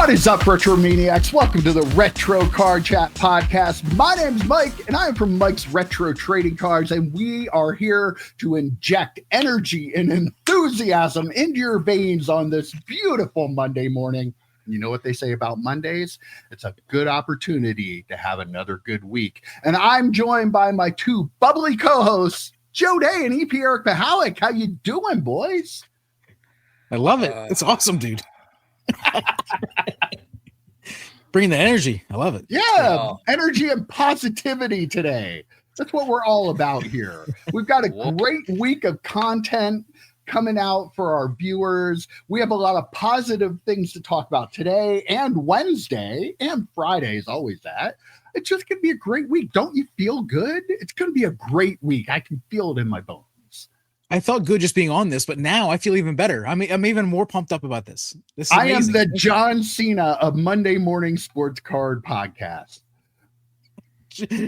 What is up, RetroManiacs? Welcome to the Retro Card Chat Podcast. My name's Mike, and I'm from Mike's Retro Trading Cards, and we are here to inject energy and enthusiasm into your veins on this beautiful Monday morning. You know what they say about Mondays? It's a good opportunity to have another good week. And I'm joined by my two bubbly co-hosts, Joe Day and EP Eric Mahalik. How you doing, boys? I love it. It's awesome, dude. Bringing the energy. I love it. Yeah, energy and positivity today. That's what we're all about here. We've got a great week of content coming out for our viewers. We have a lot of positive things to talk about today and Wednesday, and Friday is always that. It's just going to be a great week. Don't you feel good? It's going to be a great week. I can feel it in my bones. I felt good just being on this, but now I feel even better. I'm even more pumped up about this. This is I amazing. am the John Cena of Monday morning sports card podcast.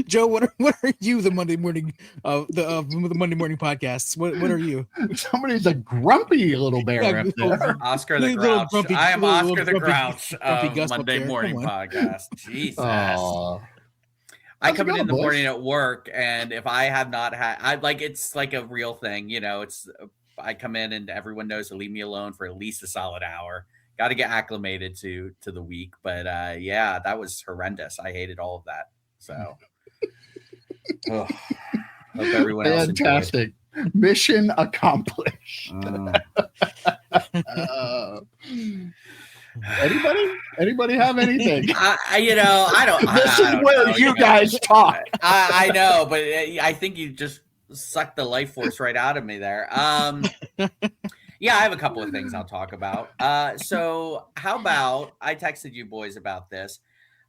Joe, what are you? The Monday morning the Monday morning podcasts. What are you? Somebody's a grumpy little bear up there. Oscar the Grouch. I am Oscar the Grouch of Monday morning podcast. Jesus. I come in the morning at work, and if I have not had, it's like a real thing, you know. I come in and everyone knows to leave me alone for at least a solid hour. Got to get acclimated to the week, but yeah, that was horrendous. I hated all of that. So, hope everyone else fantastic. Mission accomplished. Anybody have anything? I don't. This is where you guys talk. I know, but I think you just sucked the life force right out of me there. Yeah, I have a couple of things I'll talk about. So how about I texted you boys about this?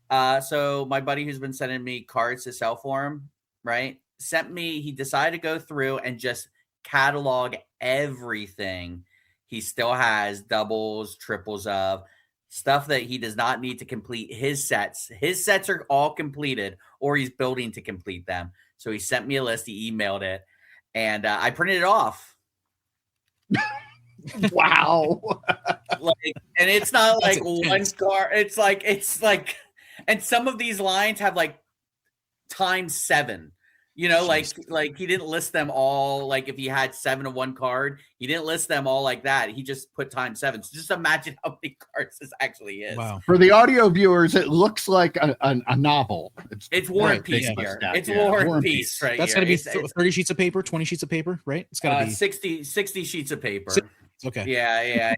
So my buddy who's been sending me cards to sell for him, right? He decided to go through and just catalog everything he still has, doubles, triples of stuff that he does not need to complete his sets. His sets are all completed, or he's building to complete them. So he sent me a list, he emailed it, and I printed it off. Wow. And it's not like one card. It's like, and some of these lines have like times 7. You know, like he didn't list them all. Like if he had 7 of one card, he didn't list them all like that. He just put times 7. So just imagine how many cards this actually is. Wow. For the audio viewers, it looks like a novel. It's War and Peace here. It's War and Peace right That's here. That's going to be 30 sheets of paper, 20 sheets of paper, right? It's got to be 60 sheets of paper. Okay. Yeah.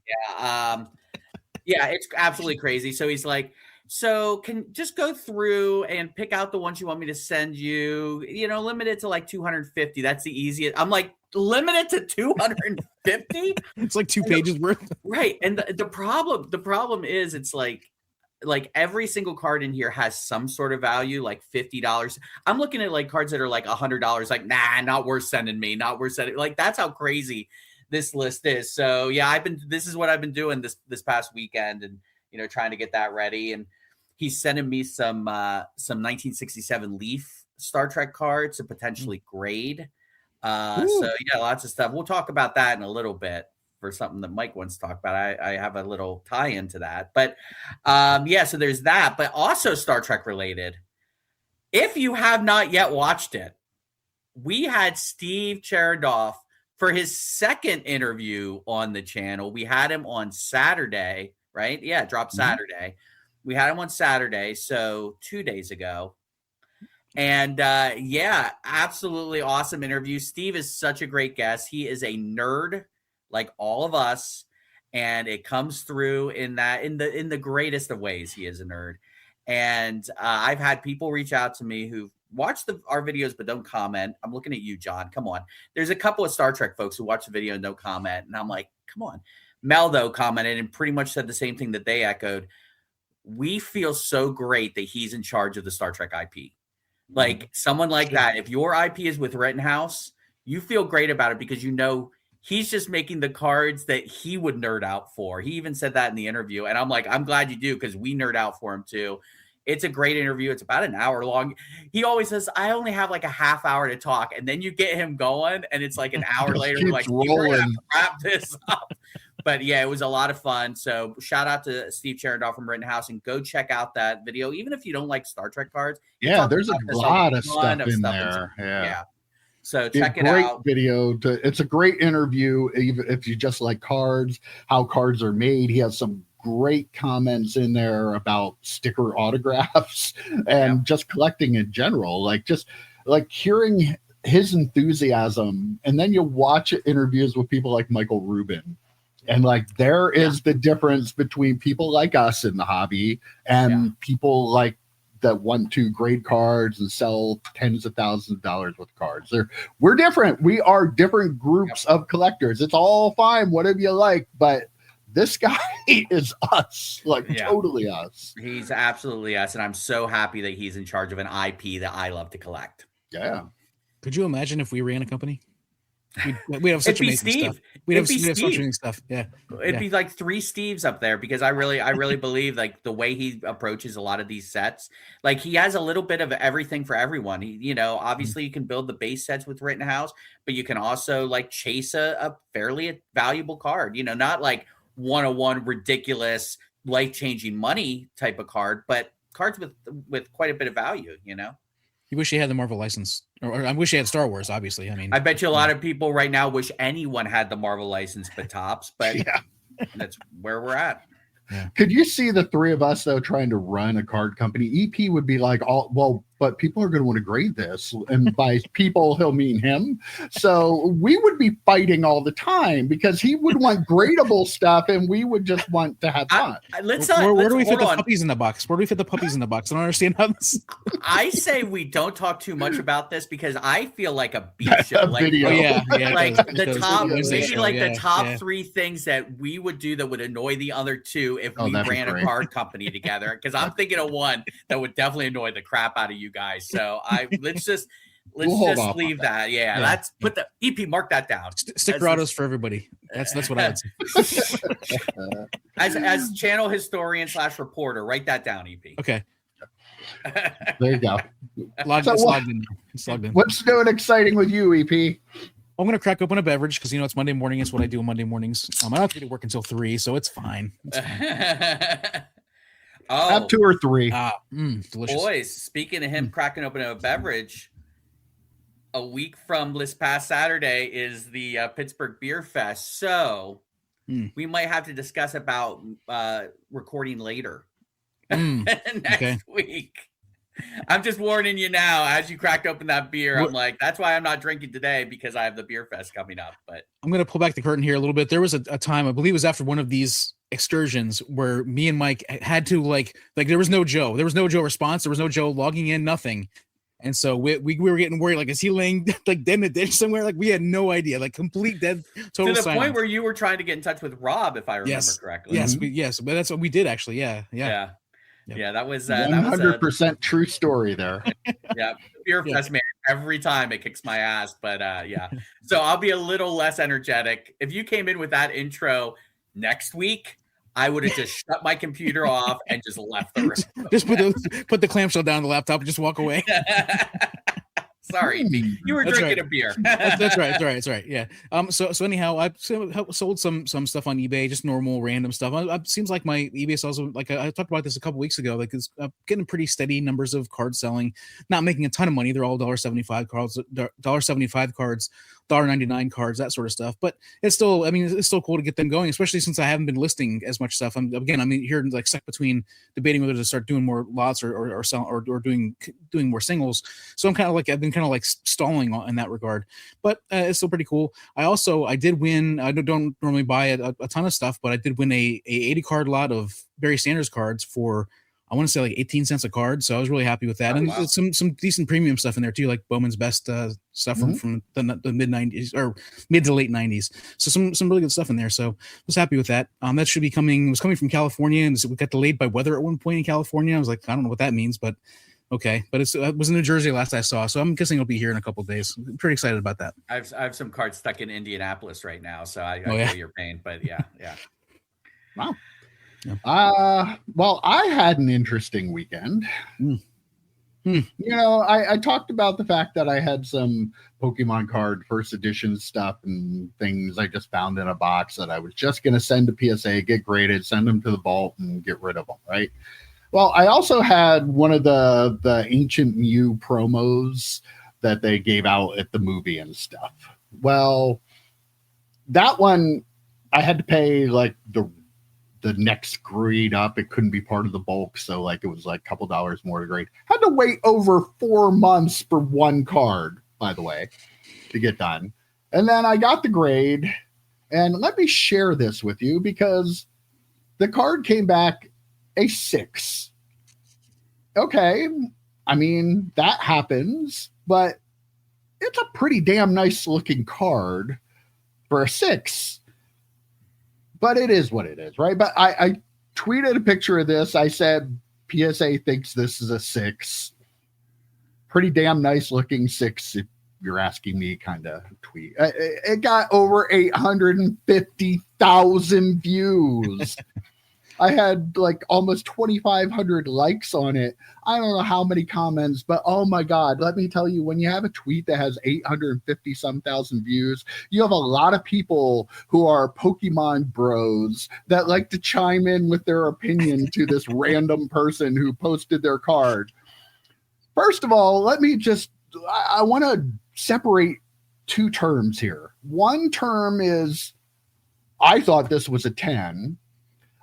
Yeah, it's absolutely crazy. So he's like, so can just go through and pick out the ones you want me to send you, limit it to like 250. That's the easiest. I'm like, limit it to 250? It's like 2 pages worth. Right. And the problem is it's like every single card in here has some sort of value, like $50. I'm looking at like cards that are like $100, like, nah, not worth sending me, not worth sending. Like, that's how crazy this list is. So yeah, this is what I've been doing this past weekend, and trying to get that ready. And he's sending me some 1967 Leaf Star Trek cards to potentially grade. So yeah, lots of stuff. We'll talk about that in a little bit for something that Mike wants to talk about. I have a little tie into that, but yeah, so there's that, but also Star Trek related. If you have not yet watched it, we had Steve Cheridoff for his second interview on the channel. We had him on Saturday, right? Yeah, it dropped Saturday. We had him on Saturday, so 2 days ago. And yeah, absolutely awesome interview. Steve is such a great guest. He is a nerd like all of us, and it comes through in the greatest of ways. He is a nerd. And I've had people reach out to me who've watched our videos but don't comment. I'm looking at you, John. Come on. There's a couple of Star Trek folks who watch the video and don't comment. And I'm like, come on. Mel, though, commented and pretty much said the same thing that they echoed. We feel so great that he's in charge of the Star Trek IP. Like someone like that, if your IP is with Rittenhouse, you feel great about it because he's just making the cards that he would nerd out for. He even said that in the interview. And I'm like, I'm glad you do, because we nerd out for him too. It's a great interview. It's about an hour long. He always says, I only have like a half hour to talk. And then you get him going and it's like an hour later, like, we're gonna have to wrap this up. but yeah, it was a lot of fun. So shout out to Steve Cherrendahl from Rittenhouse, and go check out that video. Even if you don't like Star Trek cards, Yeah, there's a lot of stuff in there. Yeah. So check it great out. Video. It's a great interview. Even if you just like cards, how cards are made. He has some great comments in there about sticker autographs and just collecting in general. Just hearing his enthusiasm, and then you watch interviews with people like Michael Rubin, and there is the difference between people like us in the hobby and people like that want to grade cards and sell tens of thousands of dollars worth of cards. We're different. We are different groups of collectors. It's all fine, whatever you like, but this guy is us, totally us. He's absolutely us, and I'm so happy that he's in charge of an IP that I love to collect. Yeah. Could you imagine if we ran a company? We'd have such amazing stuff. We'd have such amazing stuff. Yeah. It'd be like 3 Steves up there, because I really believe the way he approaches a lot of these sets, he has a little bit of everything for everyone. He, obviously you can build the base sets with Rittenhouse, but you can also chase a fairly valuable card, not 101 ridiculous life-changing money type of card, but cards with quite a bit of value, You wish you had the Marvel license, or I wish you had Star Wars. Obviously, I mean, I bet you a lot of people right now wish anyone had the Marvel license, but Topps. But that's where we're at. Yeah. Could you see the three of us though trying to run a card company? EP would be like, but people are going to want to grade this, and by people he'll mean him. So we would be fighting all the time because he would want gradable stuff, and we would just want to have fun. Where do we fit the puppies in the box? Where do we fit the puppies in the box? I don't understand how this. I say we don't talk too much about this because I feel like a beat show. Video. The top 3 things that we would do that would annoy the other 2 if we ran a card company together. Because I'm thinking of one that would definitely annoy the crap out of you guys. So let's just leave that. Yeah, let's put the EP, mark that down. Sticker autos for everybody. That's what I would say. as channel historian / reporter, write that down, EP. Okay. There you go. It's logged in. What's new and exciting with you, EP? I'm going to crack open a beverage because, it's Monday morning. It's what I do on Monday mornings. I don't have to get to work until 3, so it's fine. Have 2 or 3. Delicious. Boys, speaking of him cracking open a beverage, a week from this past Saturday is the Pittsburgh Beer Fest. So we might have to discuss about recording later next week. I'm just warning you now, as you cracked open that beer, I'm like, that's why I'm not drinking today, because I have the Beer Fest coming up. But I'm going to pull back the curtain here a little bit. There was a time, I believe it was after one of these excursions, where me and Mike had to there was no Joe. There was no Joe response. There was no Joe logging in, nothing. And so we were getting worried, is he laying dead in a ditch somewhere? We had no idea, complete dead, total to the silence. Point where you were trying to get in touch with Rob, if I remember correctly. Yes, but that's what we did actually. Yeah. Yeah, that was 100% true story there. Yeah, Beer Fest, man. Every time it kicks my ass, but yeah. So I'll be a little less energetic. If you came in with that intro next week, I would have just shut my computer off and just left the room. Just put the clamshell down on the laptop and just walk away. Sorry, you were drinking a beer. That's right. That's right. Yeah. So anyhow, I sold some stuff on eBay, just normal random stuff. It seems like my eBay sales, I talked about this a couple weeks ago, it's getting pretty steady numbers of cards selling, not making a ton of money. They're all $1.75 cards, $1.75 cards, $1.99 cards, that sort of stuff. But it's still, it's still cool to get them going, especially since I haven't been listing as much stuff. I'm here stuck between debating whether to start doing more lots or sell or doing more singles. So I'm I've been stalling in that regard, but it's still pretty cool. I did win. I don't normally buy a ton of stuff, but I did win a 80 card lot of Barry Sanders cards for, I want to say 18 cents a card. So I was really happy with that. Some decent premium stuff in there too, like Bowman's Best stuff from the mid 90s or mid to late 90s. So some really good stuff in there. So I was happy with that. That should be coming. It was coming from California, and we got delayed by weather at one point in California. I was like, I don't know what that means, but okay. But it was in New Jersey last I saw, so I'm guessing it'll be here in a couple of days. I'm pretty excited about that. I have some cards stuck in Indianapolis right now, so I feel your pain. But yeah. Wow. Yeah. Well, I had an interesting weekend. You know, I talked about the fact that I had some Pokemon card first edition stuff and things I just found in a box that I was just going to send to PSA, get graded, send them to the vault, and get rid of them, right? Well, I also had one of the Ancient Mew promos that they gave out at the movie and stuff. Well, that one I had to pay like the next grade up. It couldn't be part of the bulk, so like it was like a couple dollars more to grade. Had to wait over 4 months for one card, by the way, to get done. And then I got the grade, and let me share this with you because the card came back a 6. Okay, I mean, that happens, but it's a pretty damn nice looking card for a 6. But it is what it is, right? But I tweeted a picture of this. I said, PSA thinks this is a 6. Pretty damn nice looking 6, if you're asking me, kind of tweet. It got over 850,000 views. I had like almost 2,500 likes on it. I don't know how many comments, but oh my God, let me tell you, when you have a tweet that has 850 some thousand views, you have a lot of people who are Pokemon bros that like to chime in with their opinion to this random person who posted their card. First of all, let me just, I want to separate 2 terms here. One term is, I thought this was a 10.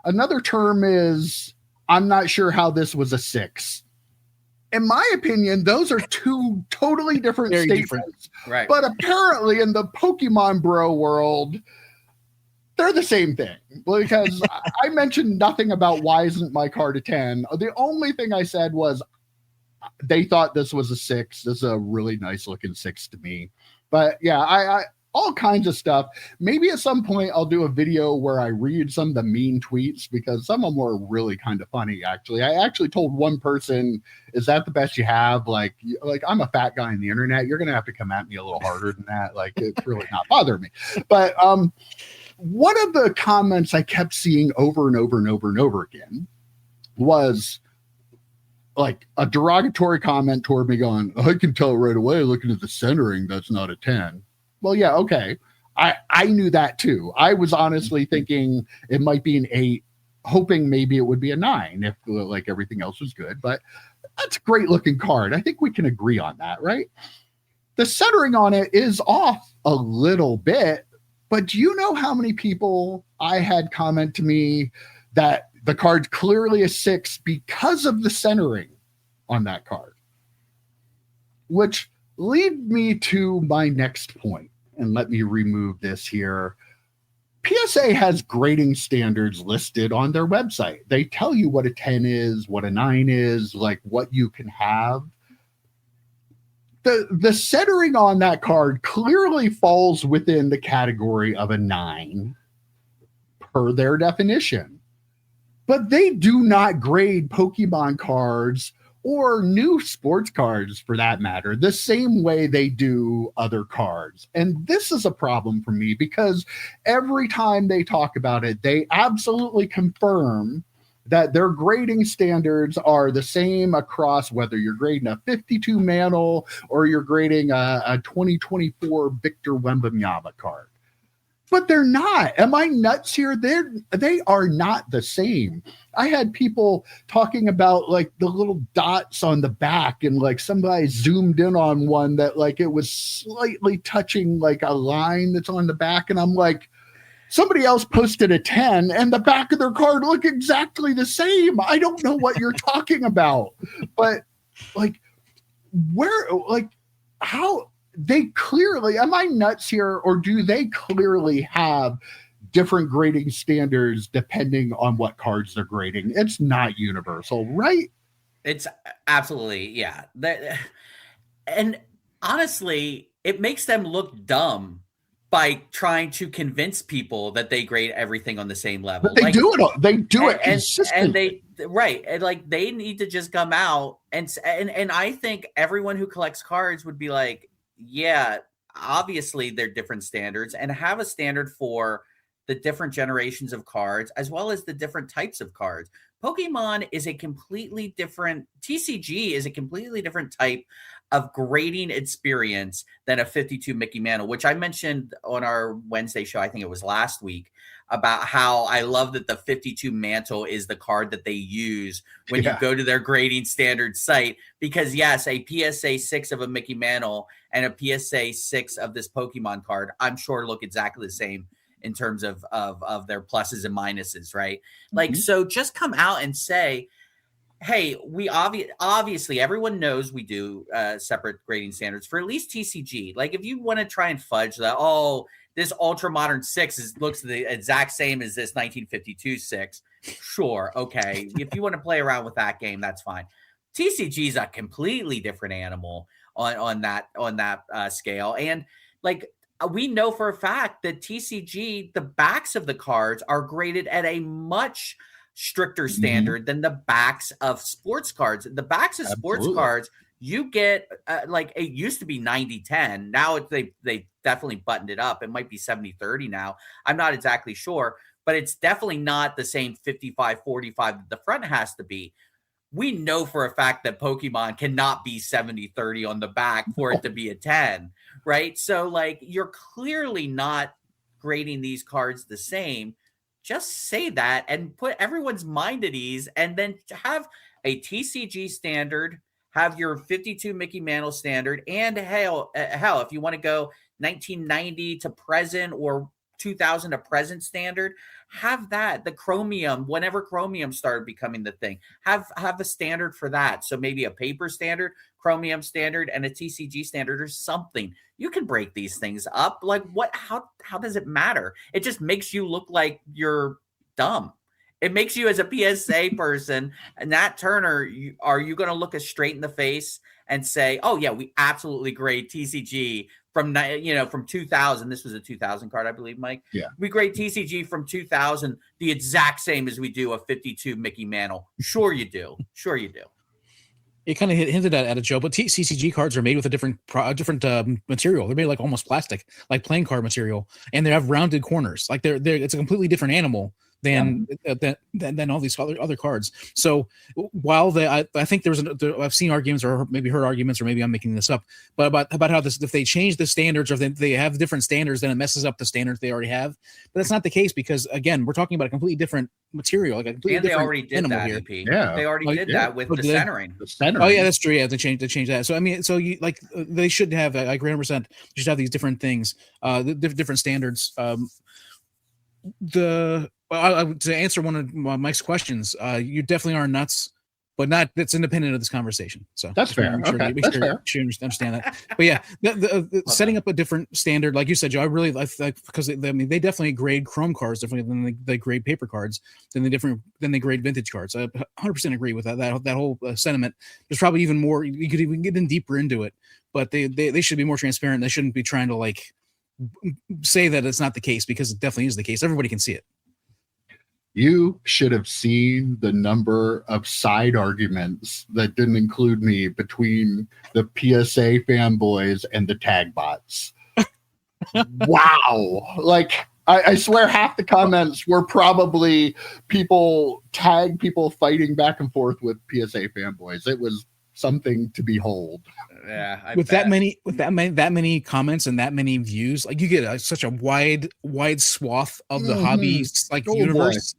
Another term is, I'm not sure how this was a 6. In my opinion, those are 2 totally different Very statements. different. Right. But apparently in the Pokemon bro world, they're the same thing. Because I mentioned nothing about why isn't my card a 10. The only thing I said was they thought this was a 6. This is a really nice looking 6 to me. But yeah, I all kinds of stuff. Maybe at some point I'll do a video where I read some of the mean tweets because some of them were really kind of funny. Actually, I actually told one person, "Is that the best you have?" Like I'm a fat guy on the internet. You're gonna have to come at me a little harder than that. Like it's really not bothering me. But one of the comments I kept seeing over and over and over and over again was like a derogatory comment toward me, going, "I can tell right away looking at the centering that's not a 10." Well, yeah, okay. I knew that too. I was honestly thinking it might be an 8, hoping maybe it would be a 9 if like everything else was good. But that's a great looking card. I think we can agree on that, right? The centering on it is off a little bit, but do you know how many people I had comment to me that the card's clearly a 6 because of the centering on that card? Which lead me to my next point. And let me remove this here. PSA has grading standards listed on their website. They tell you what a 10 is, what a 9 is, like what you can have. The centering on that card clearly falls within the category of a 9 per their definition. But they do not grade Pokemon cards or new sports cards for that matter, the same way they do other cards. And this is a problem for me because every time they talk about it, they absolutely confirm that their grading standards are the same across whether you're grading a 52 Mantle or you're grading a 2024 Victor Wembanyama card. But they're not. Am I nuts here? They are not the same. I had people talking about like the little dots on the back, and like somebody zoomed in on one that like it was slightly touching like a line that's on the back, and I'm like, somebody else posted a 10 and the back of their card looked exactly the same. I don't know what you're talking about. But like where, like how they clearly, am I nuts here, or do they clearly have different grading standards depending on what cards they're grading? It's not universal, right? It's absolutely, yeah. And honestly, it makes them look dumb by trying to convince people that they grade everything on the same level. But they do it. They do it consistently. And right, and like they need to just come out and I think everyone who collects cards would be like, yeah, obviously they're different standards, and have a standard for the different generations of cards, as well as the different types of cards. Pokemon is a completely different, TCG is a completely different type of grading experience than a 52 Mickey Mantle, which I mentioned on our Wednesday show, I think it was last week, about how I love that the 52 Mantle is the card that they use when you go to their grading standard site. Because yes, a PSA 6 of a Mickey Mantle and a PSA 6 of this Pokemon card, I'm sure look exactly the same in terms of their pluses and minuses, right? Like, so just come out and say, hey, we obviously everyone knows we do separate grading standards for at least TCG. Like, if you want to try and fudge that, this ultra modern 6 looks the exact same as this 1952 6. Sure, okay. If you want to play around with that game, that's fine. TCG is a completely different animal on that scale, and like, we know for a fact that TCG, the backs of the cards are graded at a much stricter standard than the backs of sports cards. The backs of sports cards, you get like, it used to be 90-10. Now they definitely buttoned it up. It might be 70-30 now. I'm not exactly sure, but it's definitely not the same 55-45 that the front has to be. We know for a fact that Pokemon cannot be 70-30 on the back for it to be a 10, right? So, like, you're clearly not grading these cards the same. Just say that and put everyone's mind at ease, and then have a TCG standard, have your 52 Mickey Mantle standard, and hell, if you want to go 1990 to present or 2000 to present standard, have that. The Chromium, whenever Chromium started becoming the thing, have a standard for that. So maybe a paper standard, Chromium standard, and a TCG standard or something. You can break these things up. Like, what? How does it matter? It just makes you look like you're dumb. It makes you, as a PSA person, and Nat Turner, are you going to look us straight in the face and say, "Oh yeah, we absolutely grade TCG from 2000. This was a 2000 card, I believe, Mike. Yeah, we grade TCG from 2000 the exact same as we do a 52 Mickey Mantle. Sure you do. Sure you do. It kind of hinted at it, Joe, but CCG cards are made with a different material. They're made like almost plastic, like playing card material, and they have rounded corners. Like they're it's a completely different animal than all these other cards. So while I think I've seen arguments or maybe heard arguments, or maybe I'm making this up, but about how if they change the standards, or if they have different standards, then it messes up the standards they already have. But that's not the case, because again, we're talking about a completely different material, like a completely different they already did that. Here. EP. Yeah, they already did that with the centering. Oh yeah, that's true. Yeah, they changed that. So I mean, so you like they should have. I agree 100%. You should have these different things, the different standards. To answer one of Mike's questions, you definitely are nuts, but that's independent of this conversation. So that's fair. That's fair. You understand that. But yeah, the setting up a different standard, like you said, Joe, I really like, because they definitely grade Chrome cards differently than they grade paper cards, than they grade vintage cards. I 100% agree with that whole sentiment. There's probably even more. You could even get in deeper into it, but they should be more transparent. They shouldn't be trying to like say that it's not the case, because it definitely is the case. Everybody can see it. You should have seen the number of side arguments that didn't include me between the PSA fanboys and the tag bots. Wow. Like, I swear half the comments were probably people fighting back and forth with PSA fanboys. It was something to behold. Yeah, that many comments and that many views, like you get such a wide swath of the hobby universe.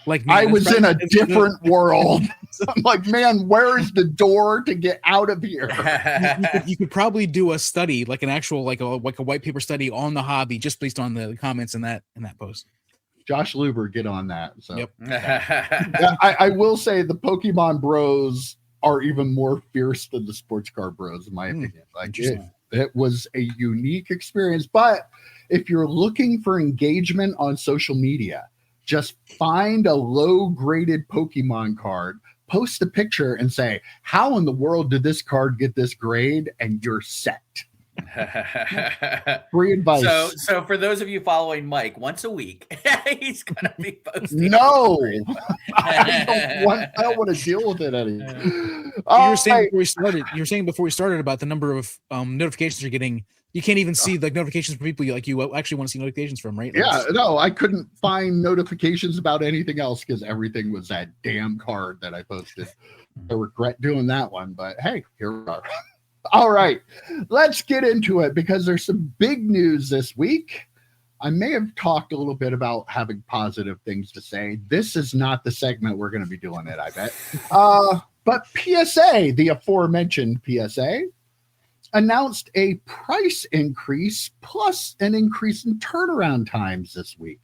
Like, man, I was in a different world. I'm like, man, where is the door to get out of here? You could probably do a study, like an actual like a white paper study on the hobby, just based on the comments in that post. Josh Luber, get on that. So yep. I will say the Pokemon bros are even more fierce than the sports car bros, in my opinion. Like, it was a unique experience. But if you're looking for engagement on social media, just find a low-graded Pokemon card, post a picture, and say, how in the world did this card get this grade? And you're set. Free advice. So for those of you following Mike, once a week, he's going to be posting. No, I don't want to deal with it anymore. You were saying before we started. You were saying before we started about the number of notifications you're getting. You can't even see the notifications from people you actually want to see notifications from, right? Yeah, no, I couldn't find notifications about anything else because everything was that damn card that I posted. I regret doing that one, but hey, here we are. All right, let's get into it because there's some big news this week. I may have talked a little bit about having positive things to say. This is not the segment we're going to be doing it, I bet. But PSA, the aforementioned PSA, announced a price increase plus an increase in turnaround times this week.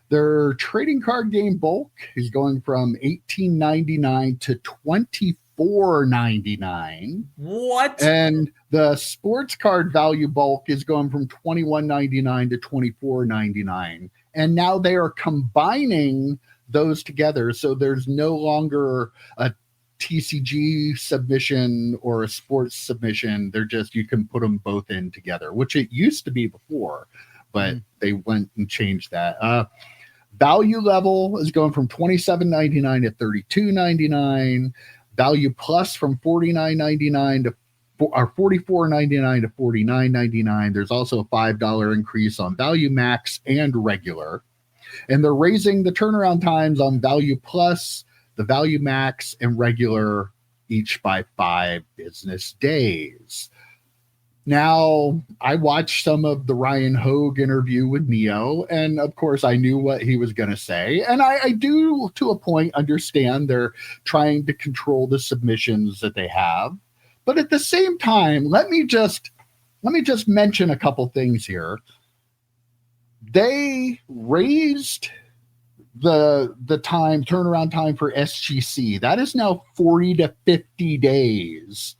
Their trading card game bulk is going from $18.99 to $24.99. What? And the sports card value bulk is going from $21.99 to $24.99. And now they are combining those together. So there's no longer a TCG submission or a sports submission. They're just, you can put them both in together, which it used to be before, but they went and changed that. Value level is going from $27.99 to $32.99. Value plus from $49.99 to $44.99 to $49.99. There's also a $5 increase on Value Max and regular. And they're raising the turnaround times on Value Plus, the Value Max, and regular each by 5 business days. Now, I watched some of the Ryan Hogue interview with Neo, and of course, I knew what he was going to say. And I do, to a point, understand they're trying to control the submissions that they have. But at the same time, let me just mention a couple things here. They raised the turnaround time for SGC. That is now 40 to 50 days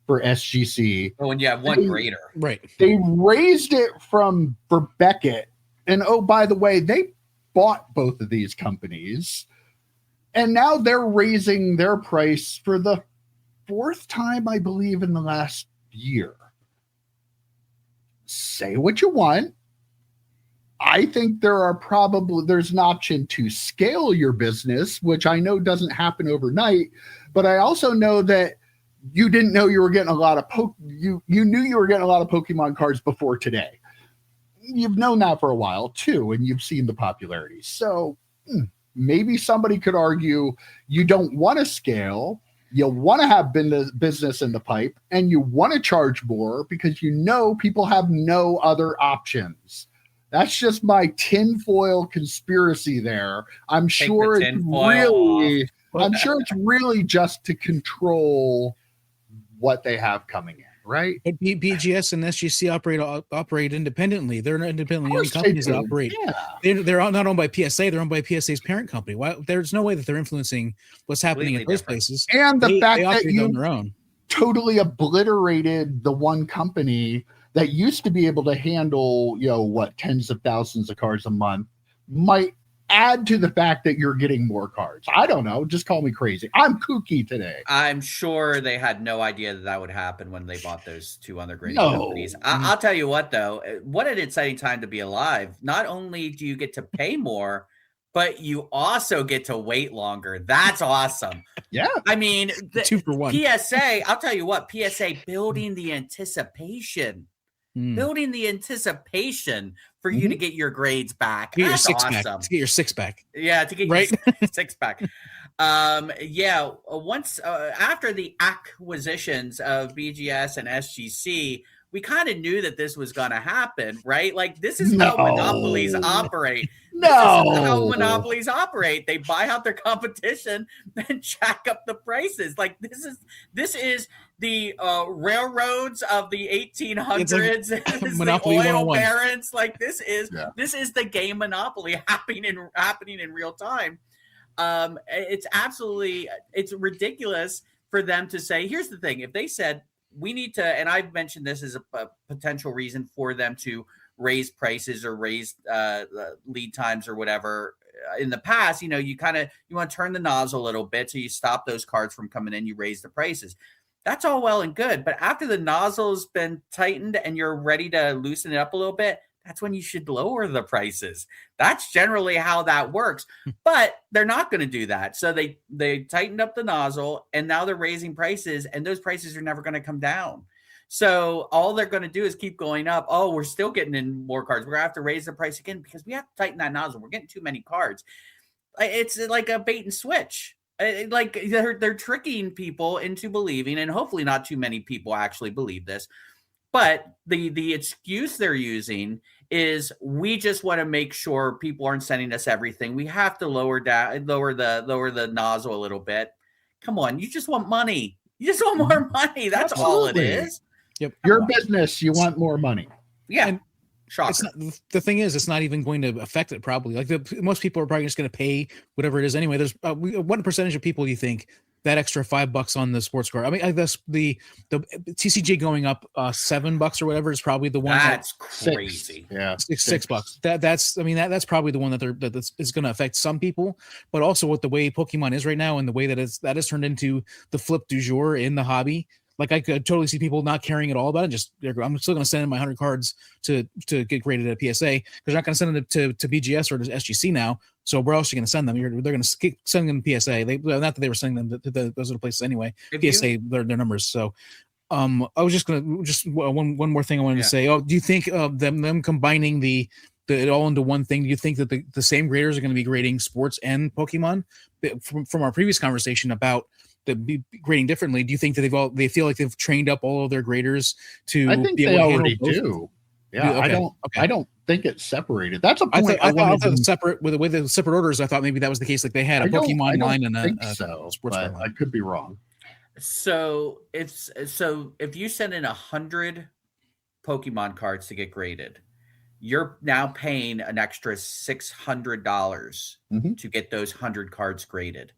for SGC. Oh, and you have one grader. Right. They raised it for Beckett. And oh, by the way, they bought both of these companies. And now they're raising their price for the 4th time, I believe, in the last year. Say what you want. I think there's an option to scale your business, which I know doesn't happen overnight, but I also know that you didn't know you were getting a lot of you knew you were getting a lot of Pokemon cards before today. You've known that for a while too, and you've seen the popularity. So maybe somebody could argue you don't want to scale, you want to have business in the pipe, and you want to charge more because you know people have no other options. That's just my tinfoil conspiracy there. I'm sure it's really just to control what they have coming in, right? But BGS and SGC operate independently. They're independently owned companies that operate. Yeah. They're not owned by PSA. They're owned by PSA's parent company. There's no way that they're influencing what's happening in those places. And the fact that you on their own. Totally obliterated the one company that used to be able to handle, tens of thousands of cards a month might add to the fact that you're getting more cards. I don't know. Just call me crazy. I'm kooky today. I'm sure they had no idea that would happen when they bought those 2 other grading companies. I'll tell you what, though, what an exciting time to be alive. Not only do you get to pay more, but you also get to wait longer. That's awesome. Yeah. I mean, 2 for 1. PSA, I'll tell you what, PSA building the anticipation. Building the anticipation for you to get your grades back. That's awesome. To get your 6-pack. Yeah, to get your 6-pack. Once after the acquisitions of BGS and SGC, we kind of knew that this was going to happen, right? Like, this is how monopolies operate. This is how monopolies operate. They buy out their competition and jack up the prices. Like, this is the railroads of the 1800s. Like Monopoly the oil barons. Like, this is the game Monopoly happening in real time. It's ridiculous for them to say, here's the thing. If they said, we need to, and I've mentioned this as a potential reason for them to raise prices or raise lead times or whatever. In the past, you want to turn the nozzle a little bit so you stop those cards from coming in, you raise the prices. That's all well and good. But after the nozzle's been tightened and you're ready to loosen it up a little bit, that's when you should lower the prices. That's generally how that works, but they're not going to do that. So they tightened up the nozzle, and now they're raising prices, and those prices are never going to come down. So all they're going to do is keep going up. Oh, we're still getting in more cards. We're going to have to raise the price again because we have to tighten that nozzle. We're getting too many cards. It's like a bait and switch. Like they're tricking people into believing, and hopefully not too many people actually believe this. But the excuse they're using is we just want to make sure people aren't sending us everything. We have to lower the nozzle a little bit. Come on, you just want money. You just want more money. That's all it is. Yep. Your business, you want more money. Yeah. And the thing is, it's not even going to affect it probably. Like most people are probably just going to pay whatever it is anyway. There's what percentage of people do you think that extra $5 on the sports card? I mean, I guess the TCG going up $7 or whatever is probably the one that's crazy. Yeah, $6. That's probably the one that is going to affect some people. But also with the way Pokemon is right now and the way that has turned into the flip du jour in the hobby. Like I could totally see people not caring at all about it. I'm still going to send in my 100 cards to get graded at PSA because you're not going to send them to BGS or to SGC now. So where else are you going to send them? They're going to keep sending them to PSA. Not that they were sending them to those other places anyway. PSA, their numbers. So I was just going to one more thing I wanted to say. Oh, do you think them combining it all into one thing? Do you think that the same graders are going to be grading sports and Pokemon? From our previous conversation about be grading differently, do you think that they feel like they've trained up all of their graders to? I think they already do. Yeah, okay. I don't think it's separated. That's a point. I thought separate with the separate orders. I thought maybe that was the case. Like they had a Pokemon line and a sports line. I could be wrong. So if you send in 100 Pokemon cards to get graded, you're now paying an extra $600 to get those 100 cards graded.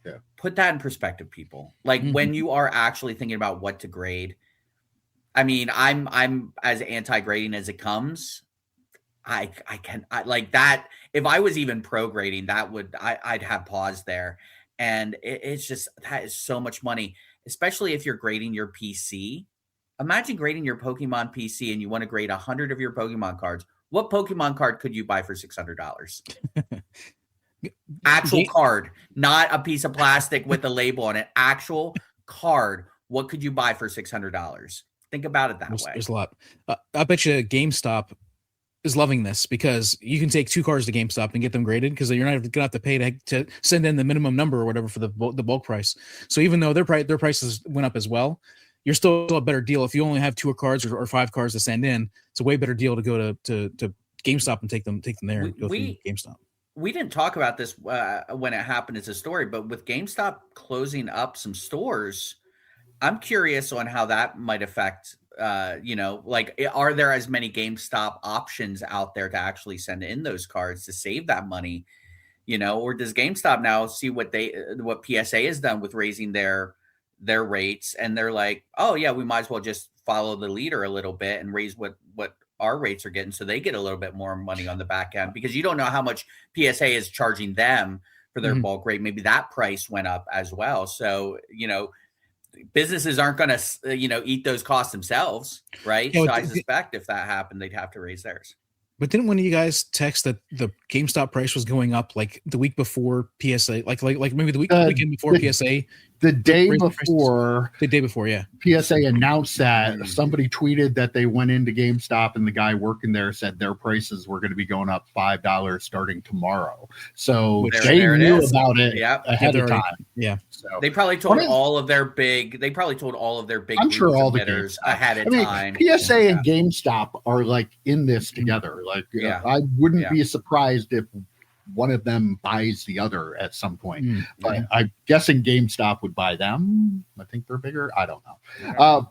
Yeah. Put that in perspective, people. Like when you are actually thinking about what to grade. I mean, I'm as anti-grading as it comes. I like that. If I was even pro grading, I'd have pause there. And it's just, that is so much money, especially if you're grading your PC. Imagine grading your Pokemon PC and you want to grade 100 of your Pokemon cards. What Pokemon card could you buy for $600? Actual card, not a piece of plastic with a label on it. Actual card. What could you buy for $600? Think about it that way. There's a lot. I bet you GameStop is loving this because you can take 2 cards to GameStop and get them graded because you're not going to have to pay to send in the minimum number or whatever for the bulk price. So even though their prices went up as well, you're still a better deal if you only have 2 cards or 5 cards to send in. It's a way better deal to go to GameStop and take them there and go through GameStop. We didn't talk about this when it happened as a story, but with GameStop closing up some stores, I'm curious on how that might affect, like, are there as many GameStop options out there to actually send in those cards to save that money, or does GameStop now see what PSA has done with raising their rates, and they're like, oh yeah, we might as well just follow the leader a little bit and raise what our rates are getting, so they get a little bit more money on the back end, because you don't know how much PSA is charging them for their bulk rate. Maybe that price went up as well. So, businesses aren't going to, eat those costs themselves, right? So I suspect if that happened, they'd have to raise theirs. But didn't one of you guys text that the GameStop price was going up like the week before PSA, like maybe the weekend before PSA? The day before. The day before, yeah. PSA announced that. Somebody tweeted that they went into GameStop and the guy working there said their prices were going to be going up $5 starting tomorrow. So they knew about it ahead of time. Yeah. So they probably told all of their big. I'm sure all the bidders ahead of time. PSA and GameStop are like in this together. Like I wouldn't be surprised if one of them buys the other at some point. But I'm guessing GameStop would buy them. I think they're bigger. I don't know.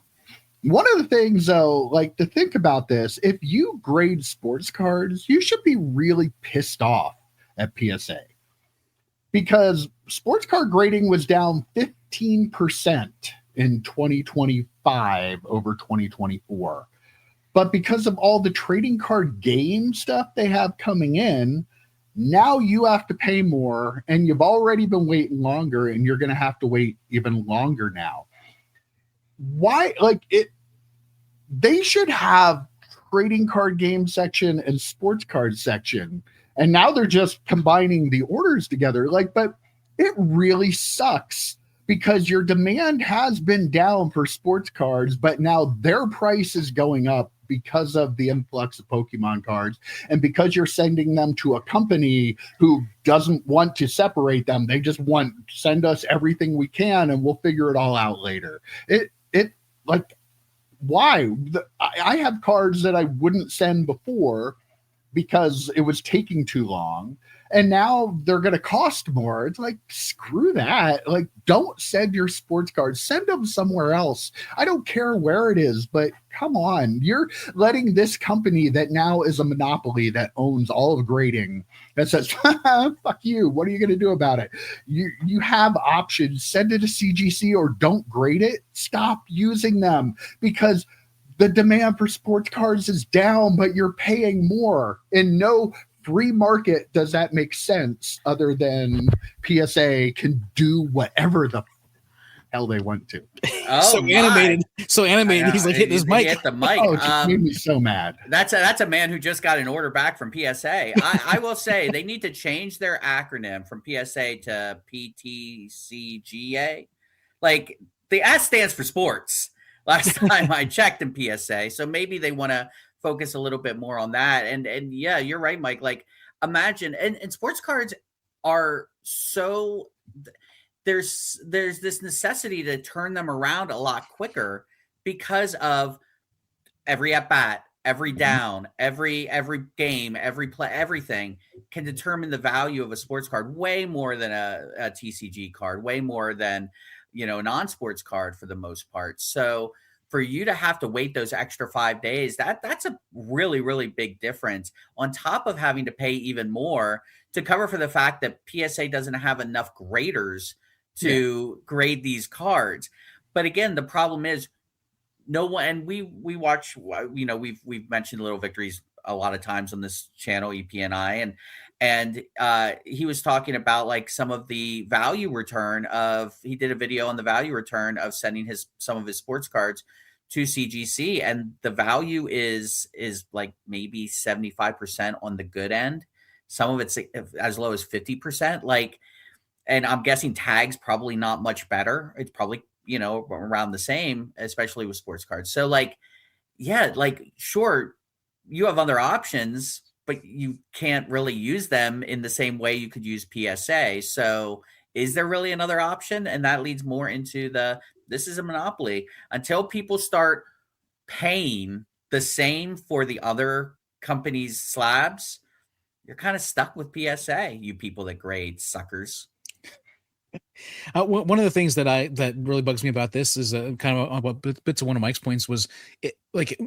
One of the things, though, like to think about this, if you grade sports cards, you should be really pissed off at PSA, because sports card grading was down 15% in 2025 over 2024. But because of all the trading card game stuff they have coming in, now you have to pay more, and you've already been waiting longer, and you're going to have to wait even longer now. Why? Like it? They should have trading card game section and sports card section. And now they're just combining the orders together. Like, but it really sucks because your demand has been down for sports cards, but now their price is going up because of the influx of Pokemon cards. And because you're sending them to a company who doesn't want to separate them, they just want, send us everything we can and we'll figure it all out later. It like, why? I have cards that I wouldn't send before because it was taking too long. And now they're going to cost more. It's like, screw that. Like, don't send your sports cards. Send them somewhere else. I don't care where it is, but come on. You're letting this company that now is a monopoly that owns all of grading that says, fuck you. What are you going to do about it? You have options. Send it to CGC or don't grade it. Stop using them because the demand for sports cards is down, but you're paying more. In no free market does that make sense other than PSA can do whatever the hell they want to. Oh, so animated. He's like hitting his mic. Hit the mic. Oh, it just made me so mad. That's a man who just got an order back from PSA. I will say they need to change their acronym from PSA to PTCGA. Like the S stands for sports. Last time I checked in PSA, so maybe they want to focus a little bit more on that. And yeah, you're right, Mike. Like imagine, and sports cards are so there's this necessity to turn them around a lot quicker because of every at bat, every down, every game, every play, everything can determine the value of a sports card way more than a TCG card, way more than a non-sports card for the most part. So for you to have to wait those extra 5 days, that's a really, really big difference on top of having to pay even more to cover for the fact that PSA doesn't have enough graders to grade these cards. But again, the problem is no one, and we watch, we've mentioned Little Victories a lot of times on this channel, EP and he was talking about like some of the value return he did a video on the value return of sending some of his sports cards to CGC, and the value is like maybe 75% on the good end. Some of it's as low as 50%. Like, and I'm guessing tags probably not much better. It's probably, around the same, especially with sports cards. So like, yeah, like sure, you have other options, but you can't really use them in the same way you could use PSA. So is there really another option? And that leads more into this is a monopoly. Until people start paying the same for the other companies' slabs, you're kind of stuck with PSA, you people that grade, suckers. One of the things that really bugs me about this is kind of a bit to one of Mike's points was like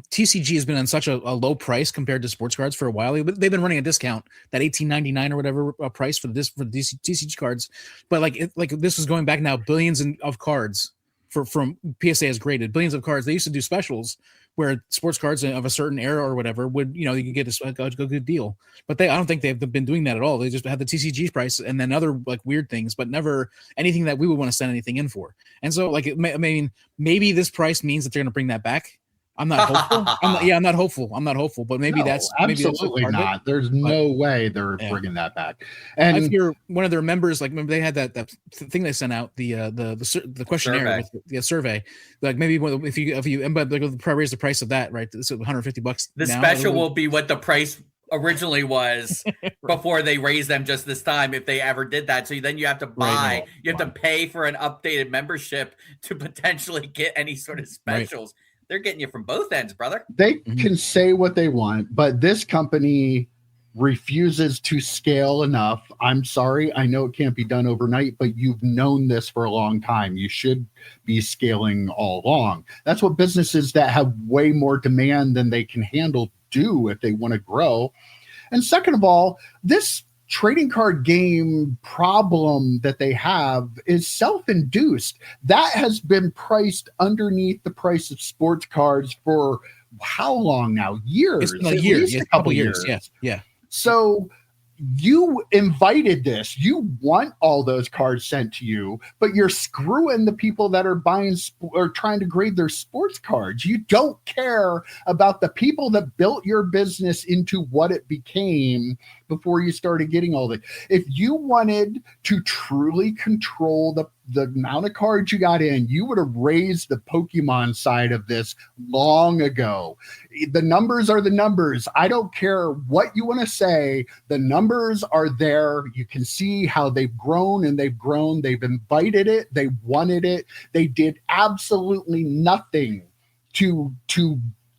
TCG has been on such a low price compared to sports cards for a while. They've been running a discount, that $18.99 or whatever price for these TCG cards. But like this was going back now billions of cards from PSA has graded billions of cards. They used to do specials where sports cards of a certain era or whatever would, you could get a good deal. But I don't think they've been doing that at all. They just had the TCG price and then other like weird things, but never anything that we would want to send anything in for. And so like, maybe this price means that they're going to bring that back. I'm not hopeful. I'm not hopeful, but maybe that's absolutely not. There's no way they're bringing that back. And if you're one of their members, like remember they had that thing they sent out, the questionnaire with the survey. Like maybe if you but they'll probably raise the price of that, right? It's $150. The special will be what the price originally was before they raised them just this time, if they ever did that. So then you have to buy, you have to pay for an updated membership to potentially get any sort of specials. Right. They're getting you from both ends, brother. They can say what they want, but this company refuses to scale enough. I'm sorry. I know it can't be done overnight, but you've known this for a long time. You should be scaling all along. That's what businesses that have way more demand than they can handle do if they want to grow. And second of all, this trading card game problem that they have is self-induced. That has been priced underneath the price of sports cards for how long now? Years. It's like years, a couple years. Yeah. So you invited this. You want all those cards sent to you, but you're screwing the people that are buying or trying to grade their sports cards. You don't care about the people that built your business into what it became before you started getting all that. If you wanted to truly control the amount of cards you got in, you would have raised the Pokemon side of this long ago. The numbers are the numbers. I don't care what you want to say. The numbers are there. You can see how they've grown and they've grown. They've invited it. They wanted it. They did absolutely nothing to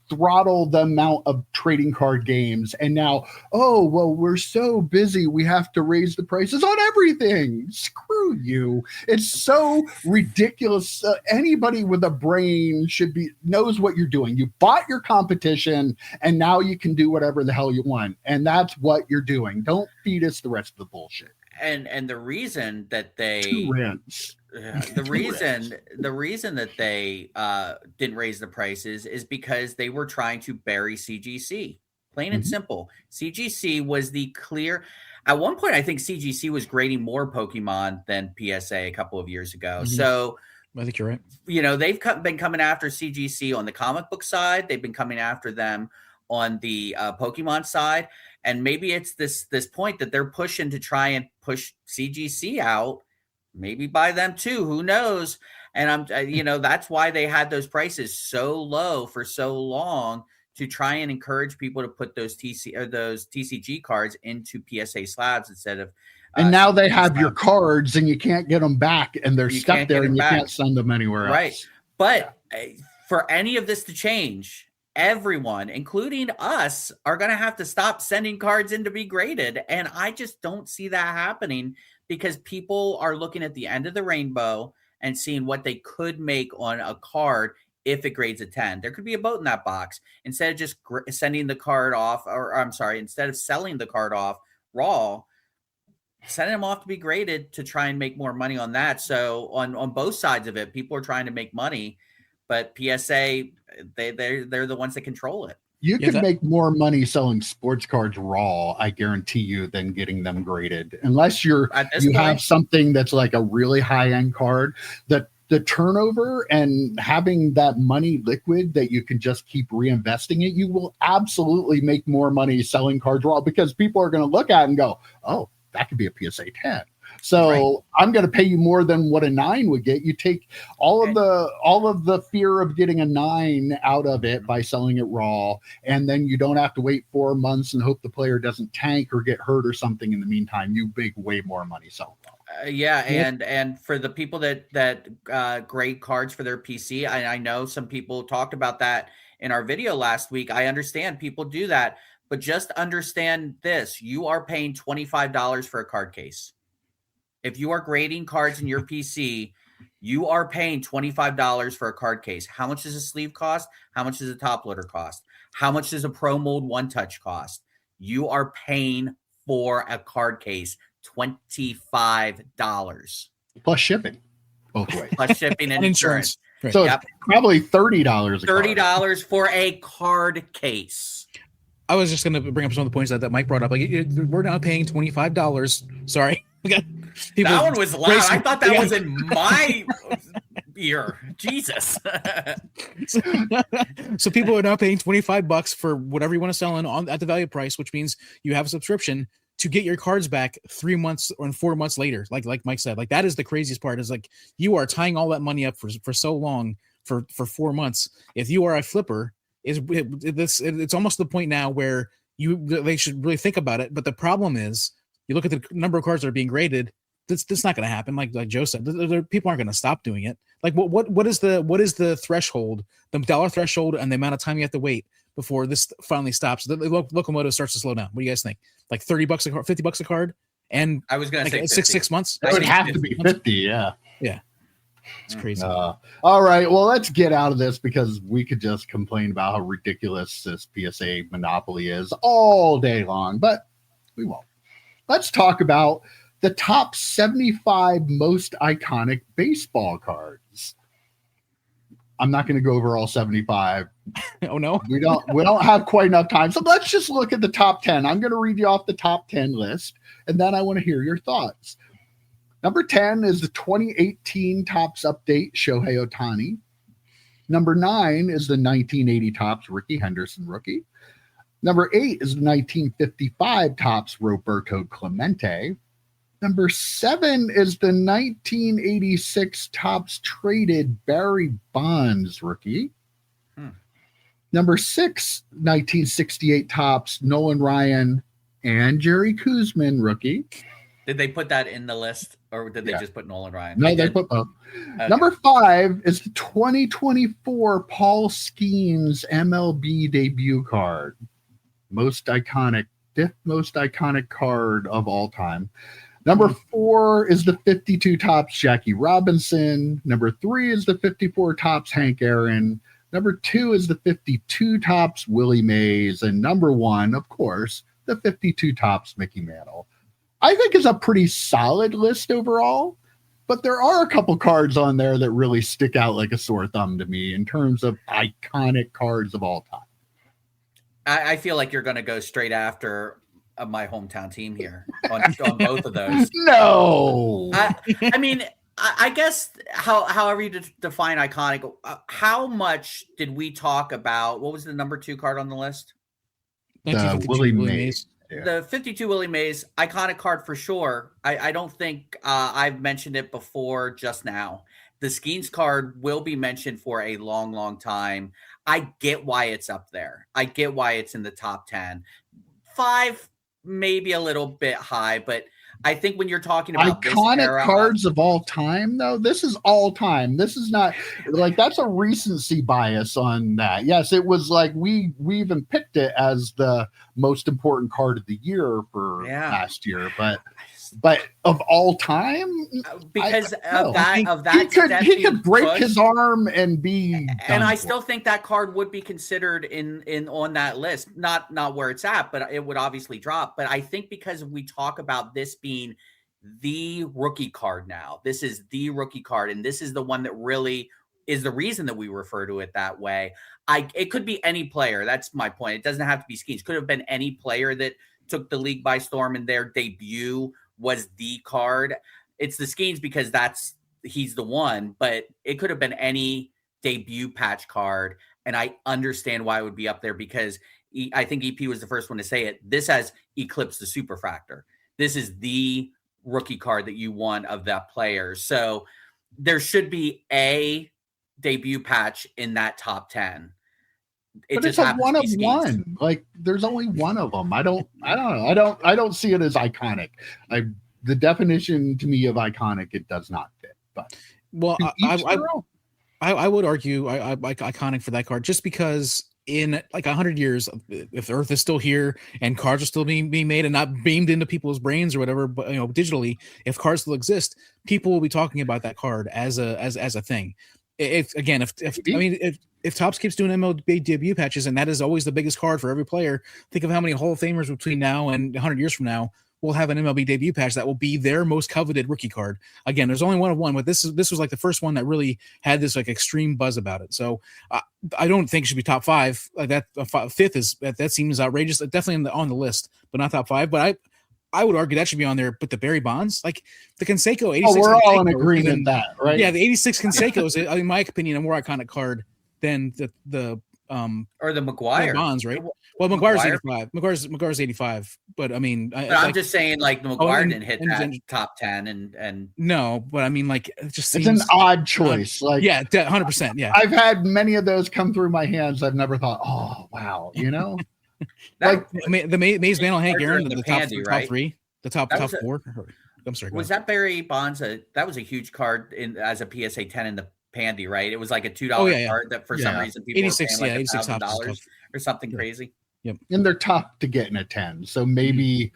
throttle the amount of trading card games. And now, oh, well, we're so busy, we have to raise the prices on everything. Screw you. It's so ridiculous. Anybody with a brain knows what you're doing. You bought your competition and now you can do whatever the hell you want. And that's what you're doing. Don't feed us the rest of the bullshit. And the reason that they the reason that they didn't raise the prices is because they were trying to bury CGC. Plain and simple. CGC was the clear. At one point, I think CGC was grading more Pokemon than PSA a couple of years ago. So I think you're right. You know, they've been coming after CGC on the comic book side. They've been coming after them on the Pokemon side. And maybe it's this point that they're pushing to try and push CGC out, maybe by them too. Who knows? And that's why they had those prices so low for so long, to try and encourage people to put those TCG cards into PSA slabs instead of. And now they have your cards and you can't get them back, and they're stuck there and you can't send them anywhere else. Right. But for any of this to change, everyone, including us, are going to have to stop sending cards in to be graded. And I just don't see that happening, because people are looking at the end of the rainbow and seeing what they could make on a card if it grades a 10. There could be a boat in that box. Instead of just sending the card off, instead of selling the card off raw, sending them off to be graded to try and make more money on that. So on both sides of it, people are trying to make money, but PSA, they're the ones that control it. You can make more money selling sports cards raw, I guarantee you, than getting them graded. Unless you have something that's like a really high-end card, that the turnover and having that money liquid that you can just keep reinvesting it, you will absolutely make more money selling cards raw, because people are going to look at it and go, oh, that could be a PSA 10. So I'm going to pay you more than what a 9 would get. You take all of the fear of getting a 9 out of it by selling it raw, and then you don't have to wait 4 months and hope the player doesn't tank or get hurt or something in the meantime. You make way more money selling raw. And for the people that grade cards for their PC, I know some people talked about that in our video last week. I understand people do that, but just understand this: you are paying $25 for a card case. If you are grading cards in your PC, you are paying $25 for a card case. How much does a sleeve cost? How much does a top loader cost? How much does a Pro Mold One Touch cost? You are paying for a card case $25 plus shipping, both ways. Plus shipping and insurance. Right. So it's probably $30. $30 for a card case. I was just going to bring up some of the points that Mike brought up. Like, we're now paying $25. Sorry. That one was loud. I thought that was in my ear. Jesus. So people are now paying $25 for whatever you want to sell at the value price, which means you have a subscription to get your cards back 3 months or 4 months later. Like Mike said, like, that is the craziest part, is like, you are tying all that money up for so long, for 4 months. If you are a flipper, it's almost the point now where they should really think about it. But the problem is, you look at the number of cards that are being graded, that's not going to happen. Like Joe said, people aren't going to stop doing it. Like, what is the threshold, the dollar threshold, and the amount of time you have to wait before this finally stops? The locomotive starts to slow down. What do you guys think? Like $30 a card, $50 a card, and I was going to say 6 months. It would have to be 50. Yeah. It's crazy. All right. Well, let's get out of this, because we could just complain about how ridiculous this PSA monopoly is all day long, but we won't. Let's talk about the top 75 most iconic baseball cards. I'm not going to go over all 75. Oh no, we don't have quite enough time. So let's just look at the top 10. I'm going to read you off the top 10 list, and then I want to hear your thoughts. Number 10 is the 2018 Topps update, Shohei Ohtani. Number 9 is the 1980 Topps Ricky Henderson rookie. Number 8 is the 1955 Topps Roberto Clemente. Number 7 is the 1986 Topps traded Barry Bonds rookie. Number 6, 1968 Topps Nolan Ryan and Jerry Kuzman rookie. Did they put that in the list, or did they just put Nolan Ryan? No, they put both. Okay. Number 5 is the 2024 Paul Skeens MLB debut card. Fifth most iconic card of all time. Number 4 is the 52 Topps Jackie Robinson. Number 3 is the 54 Topps Hank Aaron. Number 2 is the 52 Topps Willie Mays. And number 1, of course, the 52 Topps Mickey Mantle. I think is a pretty solid list overall, but there are a couple cards on there that really stick out like a sore thumb to me in terms of iconic cards of all time. I feel like you're going to go straight after my hometown team here on both of those. No. I mean, I guess however you define iconic, how much did we talk about? What was the number 2 card on the list? Willie Mays. Yeah. The 52 Willie Mays, iconic card for sure. I don't think I've mentioned it before just now. The Skeens card will be mentioned for a long, long time. I get why it's up there. I get why it's in the top 10. 5, maybe a little bit high, but I think when you're talking about iconic this era, cards of all time, though, this is all time. This is not like that's a recency bias on that. Yes, it was like we even picked it as the most important card of the year for last year, but of all time, because of that, he could break his arm and be. And I still think that card would be considered in on that list, not where it's at, but it would obviously drop. But I think because we talk about this being the rookie card now, this is the rookie card, and this is the one that really is the reason that we refer to it that way. It could be any player. That's my point. It doesn't have to be Skeens. Could have been any player that took the league by storm and their debut was the card. It's the Skeens because he's the one, but it could have been any debut patch card. And I understand why it would be up there because I think EP was the first one to say it. This has eclipsed the superfractor. This is the rookie card that you want of that player. So there should be a debut patch in that top 10. But it's a one of one. Like there's only one of them. I don't know. I don't see it as iconic. The definition to me of iconic, it does not fit. But well, I would argue I like iconic for that card just because in like 100 years, if Earth is still here and cards are still being made and not beamed into people's brains or whatever, but digitally, if cards still exist, people will be talking about that card as a thing. If Topps keeps doing MLB debut patches, and that is always the biggest card for every player, think of how many Hall of Famers between now and 100 years from now will have an MLB debut patch that will be their most coveted rookie card. Again, there's only one of one, but this was like the first one that really had this like extreme buzz about it. So I don't think it should be top 5. Like that 5th that seems outrageous. Definitely on the list, but not top 5. But I would argue that should be on there, but the Barry Bonds, like the Canseco 86. Oh, we're all in agreement that, right? Yeah, the 86 Canseco is, in my opinion, a more iconic card than the or the McGuire Bonds, right? Well, McGuire's 85. McGuire's 85, but I mean, I'm just saying, like the McGuire didn't hit that top 10, and no, but I mean, like it just seems, it's an odd choice. Like 100%. Yeah, I've had many of those come through my hands. I've never thought, oh wow, like the Mays Mantle, Hank Aaron, the top 3, the top 4. I'm sorry. Was that Barry Bonds? That was a huge card as a PSA 10 in the Pandy, right? It was like a $2 card that for some reason people 86, were paying like $1,000 or something crazy. Yep. And they're tough to get in a 10. So maybe,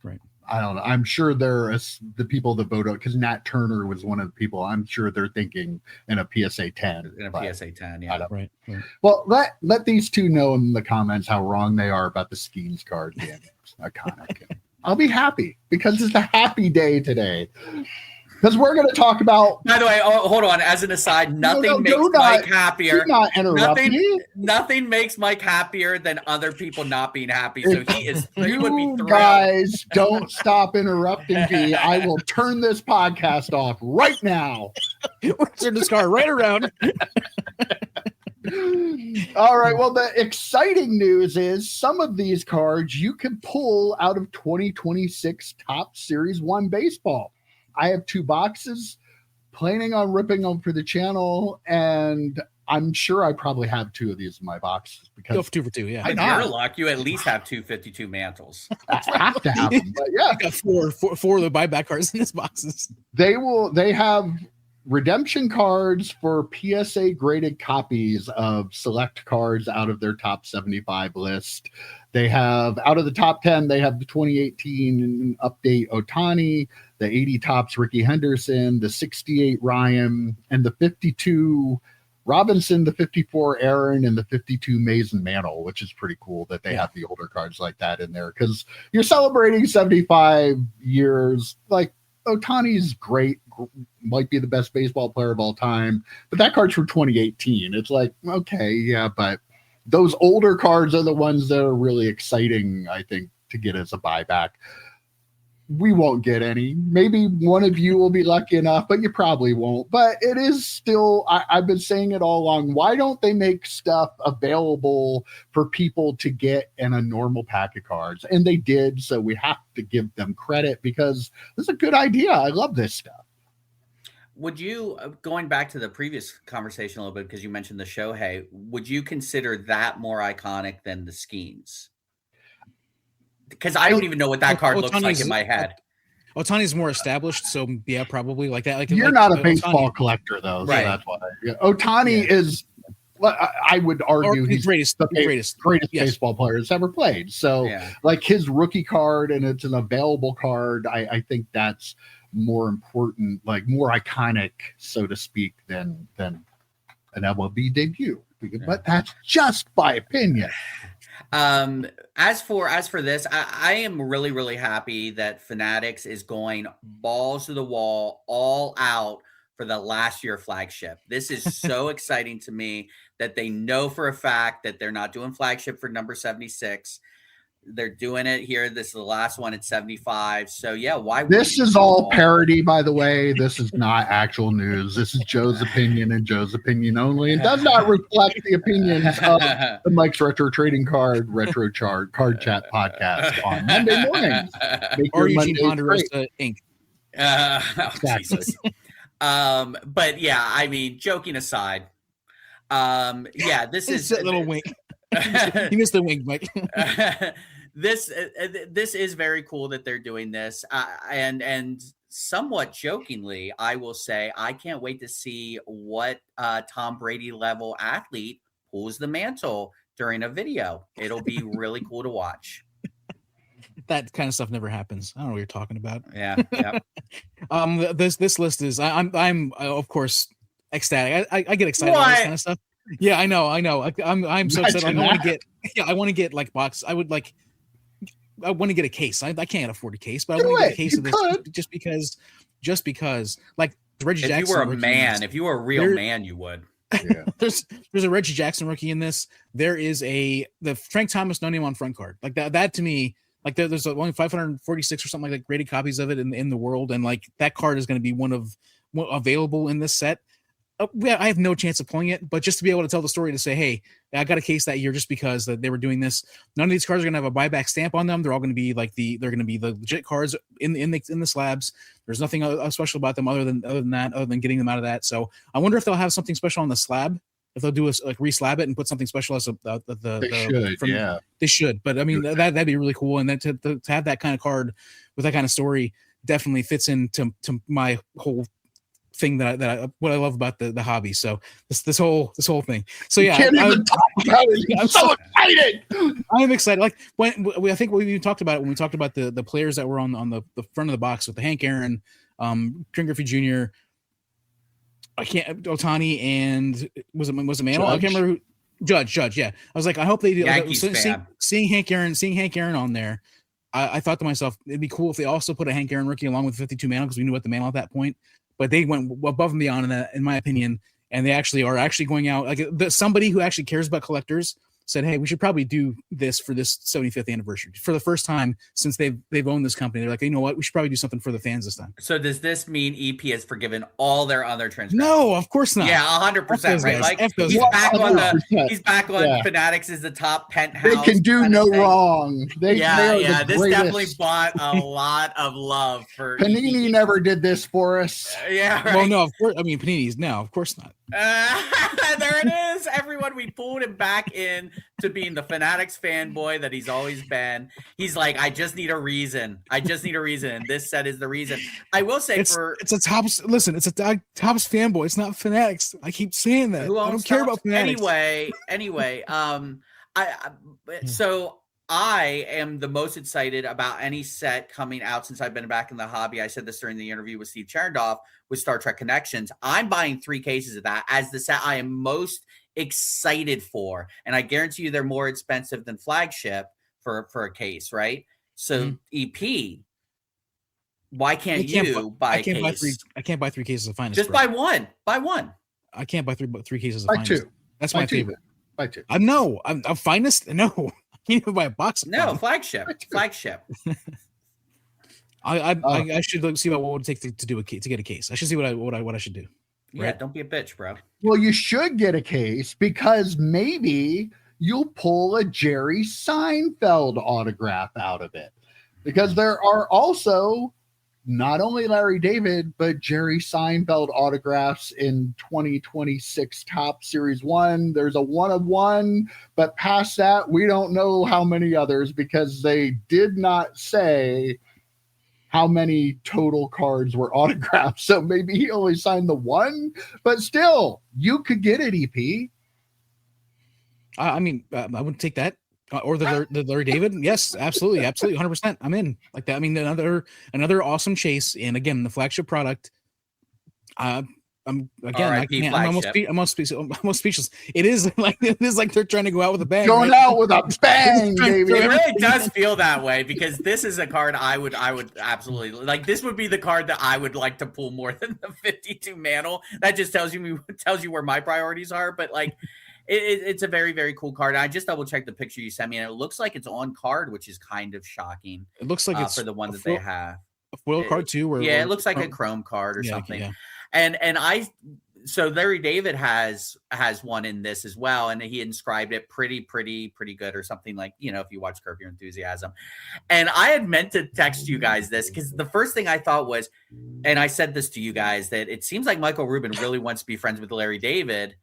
right. I don't know. I'm sure the people that vote out, because Nat Turner was one of the people, I'm sure they're thinking in a PSA 10. In a PSA 10, yeah. Right. Well, let these two know in the comments how wrong they are about the Skeens card being iconic. I'll be happy because it's a happy day today. because we're going to talk about. By the way, hold on. As an aside, nothing makes Mike happier. Nothing makes Mike happier than other people not being happy. So he would be thrilled. Guys, don't stop interrupting me. I will turn this podcast off right now. Turn this car right around. All right. Well, the exciting news is some of these cards you can pull out of 2026 Topps Series 1 baseball. I have 2 boxes, planning on ripping them for the channel, and I'm sure I probably have 2 of these in my boxes because go for 2 for 2. Yeah, with your luck, you at least have 252 mantles. I have to have them. But yeah, I got four of the buyback cards in his boxes. They have redemption cards for PSA graded copies of select cards out of their top 75 list. They have, out of the top 10, they have the 2018 update Ohtani, the 80 Topps Ricky Henderson, the 68 Ryan, and the 52 Robinson, the 54 Aaron, and the 52 Mason Mantle, which is pretty cool that they have the older cards like that in there because you're celebrating 75 years. Like, Ohtani's great, might be the best baseball player of all time, but that card's from 2018. It's like, okay, yeah, but those older cards are the ones that are really exciting, I think, to get as a buyback. We won't get any. Maybe one of you will be lucky enough, but you probably won't. But it is still, I've been saying it all along. Why don't they make stuff available for people to get in a normal pack of cards? And they did, so we have to give them credit because this is a good idea. I love this stuff. Would you, going back to the previous conversation a little bit, because you mentioned the Shohei, would you consider that more iconic than the Skeens? Because I don't even know what that card looks like in my head. Ohtani's more established, so yeah, probably like that. Like you're not a baseball collector, though, so right? That's why Ohtani is. I would argue he's the greatest baseball player that's ever played. So, like his rookie card, and it's an available card. I think that's more important, like more iconic, so to speak, than an MLB debut. But that's just my opinion. As for this, I am really, really happy that Fanatics is going balls to the wall, all out for the last year flagship. This is so exciting to me that they know for a fact that they're not doing flagship for number 76. They're doing it here. This is the last one at 75. So yeah, why? This is all parody, by the way. This is not actual news. This is Joe's opinion and Joe's opinion only, and does not reflect the opinions of the Mike's Retro Trading Card Card Chat podcast on Monday mornings. Or Eugene Ponderosa Inc. Jesus. But yeah, I mean, joking aside, this is a little wink. You missed the wink, Mike. This is very cool that they're doing this, and somewhat jokingly, I will say I can't wait to see what Tom Brady level athlete pulls the mantle during a video. It'll be really cool to watch. That kind of stuff never happens. I don't know what you're talking about. Yeah. This list is I'm of course ecstatic. I get excited about this kind of stuff. Yeah, I know. I'm so excited. I want to get like box. I want to get a case. I can't afford a case, but I want to get a case of this just because like Reggie Jackson. If you were a man, if you were a real man, you would. Yeah. There's a Reggie Jackson rookie in this. There is the Frank Thomas no name on front card. Like that to me, like there's only 546 or something like that graded copies of it in the world, and like that card is going to be one available in this set. I have no chance of pulling it, but just to be able to tell the story to say, hey, I got a case that year just because they were doing this. None of these cards are going to have a buyback stamp on them. They're all going to be they're going to be the legit cards in the slabs. There's nothing special about them other than getting them out of that. So I wonder if they'll have something special on the slab. If they'll do re-slab it and put something special as they should. But I mean, that'd be really cool. And then to have that kind of card with that kind of story definitely fits into my whole thing that what I love about the hobby. So this whole thing. So yeah, you can't even talk about it. I'm so excited. I'm excited. Like I think we talked about it when we talked about the players that were on the front of the box with the Hank Aaron, Ken Griffey Jr. Ohtani, and was it Mantle? I can't remember who. Judge. Yeah, I was like, I hope they do. Yankees fan. Seeing Hank Aaron on there. I thought to myself, it'd be cool if they also put a Hank Aaron rookie along with 52 Mantle, because we knew what the Mantle at that point. But they went above and beyond in that, in my opinion. And they are going out, like somebody who actually cares about collectors said, hey, we should probably do this for this 75th anniversary for the first time since they've owned this company. They're like, you know what, we should probably do something for the fans this time. So does this mean EP has forgiven all their other transgressions? No, of course not. Yeah, 100%. Right? Like he's back on Fanatics is the top penthouse. They can do no wrong. They this greatest. Definitely bought a lot of love for Panini. EP. Never did this for us. Yeah. Right? Well, no, of course. I mean, Panini's no, of course not. There it is. Everyone, we pulled him back in to being the Fanatics fanboy that he's always been. He's like, I just need a reason. This set is the reason. I will say it's a Topps. Listen, it's a Topps fanboy. It's not Fanatics. I keep saying that. I don't care about Fanatics. Anyway, so I am the most excited about any set coming out since I've been back in the hobby. I said this during the interview with Steve Chernoff with Star Trek Connections. I'm buying 3 cases of that as the set I am most excited for. And I guarantee you they're more expensive than flagship for a case, right? So EP, why can't you buy a case? I can't buy 3 cases of finest. Just buy one. Buy one. I can't buy 3 cases of Buy finest. 2. That's my favorite. Buy 2. I'm finest. No, I can't even buy a box. No, flagship. I should see what it would take to get a case. I should see what I should do. Right? Yeah, don't be a bitch, bro. Well, you should get a case because maybe you'll pull a Jerry Seinfeld autograph out of it. Because there are also not only Larry David, but Jerry Seinfeld autographs in 2026 Topps Series 1. There's a 1 of 1, but past that, we don't know how many others because they did not say how many total cards were autographed. So maybe he only signed the 1, but still, you could get it, EP. I mean, I would take that. Or the Larry David. Yes, absolutely. 100%. I'm in like that. I mean, another awesome chase. And again, the flagship product. I'm almost speechless. It is like they're trying to go out with a bang. Going out with a bang, baby. It really does feel that way because this is a card I would absolutely like. This would be the card that I would like to pull more than the 52 Mantle. That just tells you where my priorities are. But like, it's a very, very cool card. I just double checked the picture you sent me, and it looks like it's on card, which is kind of shocking. It looks like it's for the one that they have a foil card too. It looks like a chrome card or something. Yeah. So Larry David has one in this as well, and he inscribed it pretty good or something like, if you watch Curb Your Enthusiasm. And I had meant to text you guys this because the first thing I thought was, and I said this to you guys, that it seems like Michael Rubin really wants to be friends with Larry David.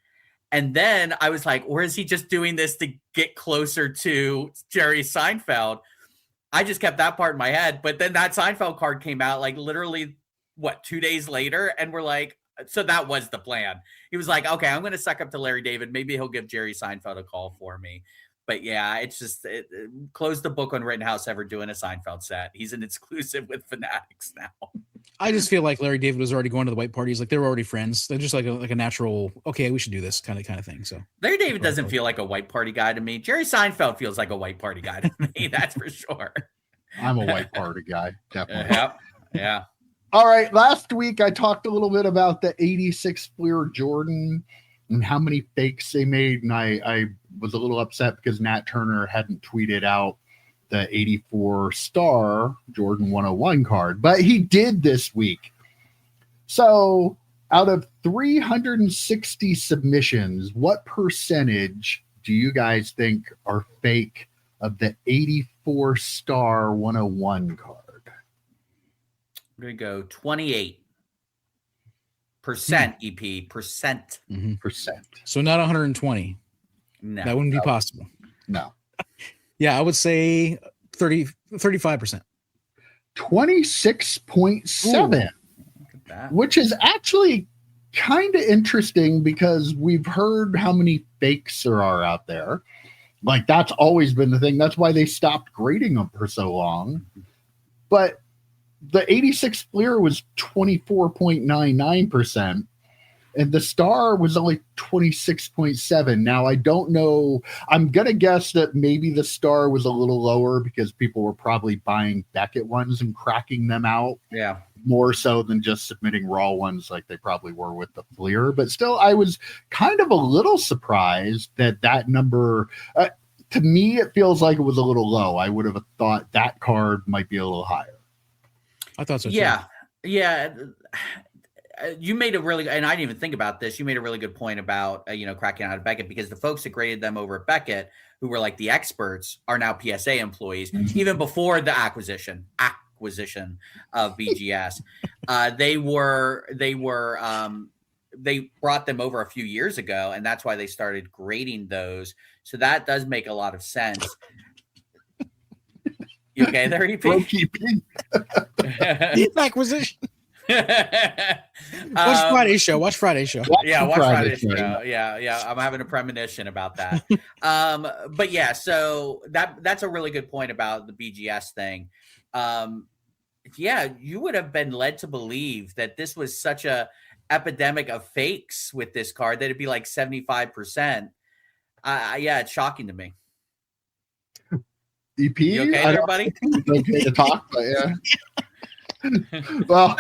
And then I was like, or is he just doing this to get closer to Jerry Seinfeld? I just kept that part in my head. But then that Seinfeld card came out like literally, 2 days later? And we're like, so that was the plan. He was like, okay, I'm going to suck up to Larry David. Maybe he'll give Jerry Seinfeld a call for me. But yeah, it's just close the book on Rittenhouse ever doing a Seinfeld set. He's an exclusive with Fanatics now. I just feel like Larry David was already going to the white parties. Like they were already friends. They're just like a natural, okay, we should do this kind of thing. So Larry David doesn't feel like a white party guy to me. Jerry Seinfeld feels like a white party guy to me. That's for sure. I'm a white party guy. Definitely. Yeah. All right. Last week, I talked a little bit about the 86 Fleer Jordan and how many fakes they made. And I was a little upset because Nat Turner hadn't tweeted out the 84 star Jordan 101 card, but he did this week. So out of 360 submissions, what percentage do you guys think are fake of the 84 star 101 card? I'm going to go 28%. EP percent. Mm-hmm. Percent. So not 120. No, that wouldn't be possible. No. Yeah, I would say 35%. 26.7, which is actually kind of interesting because we've heard how many fakes there are out there. Like that's always been the thing. That's why they stopped grading them for so long. But the 86 Fleer was 24.99%. and the star was only 26.7. Now, I don't know. I'm going to guess that maybe the star was a little lower because people were probably buying Beckett ones and cracking them out. Yeah. More so than just submitting raw ones like they probably were with the Fleer. But still, I was kind of a little surprised that number, to me, it feels like it was a little low. I would have thought that card might be a little higher. I thought so too. Yeah. You made a really, and I didn't even think about this. You made a really good point about, cracking out of Beckett, because the folks that graded them over at Beckett, who were like the experts, are now PSA employees, even before the acquisition of BGS. They brought them over a few years ago, and that's why they started grading those. So that does make a lot of sense. You okay there, EP? Acquisition. Watch Friday's show. Watch Friday's show. Watch Friday's show. Yeah. I'm having a premonition about that. But yeah, so that's a really good point about the BGS thing. You would have been led to believe that this was such a epidemic of fakes with this card that it'd be like 75%. It's shocking to me. EP, you okay there, buddy? It's okay to talk, but yeah. Well,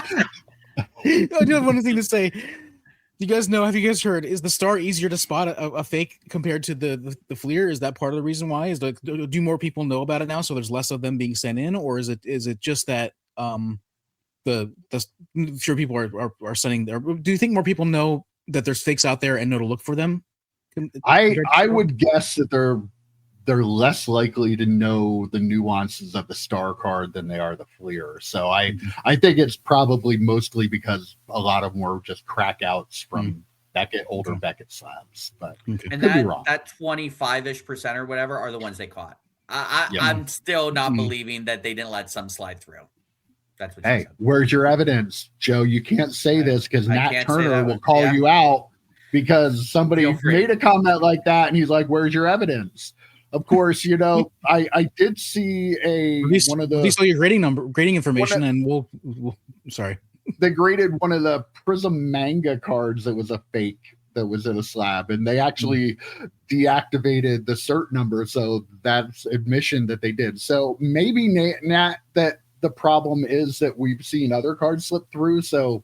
I do have one thing to say. You guys know? Have you guys heard? Is the star easier to spot a fake compared to the Fleer? Is that part of the reason why? Do more people know about it now, so there's less of them being sent in, or is it just that the sure people are sending there? Do you think more people know that there's fakes out there and know to look for them? I would guess that they're less likely to know the nuances of the star card than they are the Fleer. So I think it's probably mostly because a lot of them were just crackouts from older Beckett slabs. But and that 25-ish% or whatever are the ones they caught. I'm still not believing that they didn't let some slide through. That's what. Hey, where's your evidence, Joe? You can't say this because Nat Turner will call you out because somebody made a comment like that, and he's like, "Where's your evidence?" Of course, I did see one of the. Release all your grading information, and we'll sorry. They graded one of the Prism manga cards that was a fake that was in a slab, and they actually deactivated the cert number, so that's admission that they did. So maybe Nat, that the problem is that we've seen other cards slip through. So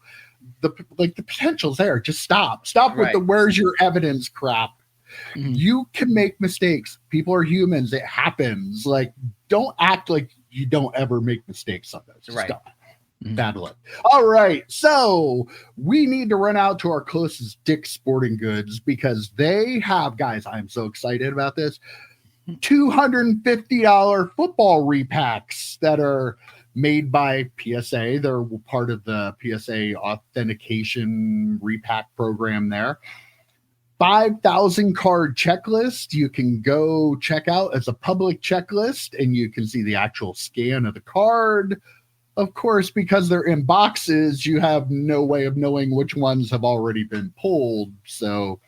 the potential's there. Just stop with the "where's your evidence" crap. You can make mistakes. People are humans. It happens. Like, don't act like you don't ever make mistakes on this. Right. Stop. Bad luck. All right. So we need to run out to our closest Dick's Sporting Goods because they have, guys, I'm so excited about this, $250 football repacks that are made by PSA. They're part of the PSA authentication repack program there. 5,000 card checklist you can go check out as a public checklist, and you can see the actual scan of the card. Of course, because they're in boxes, you have no way of knowing which ones have already been pulled. So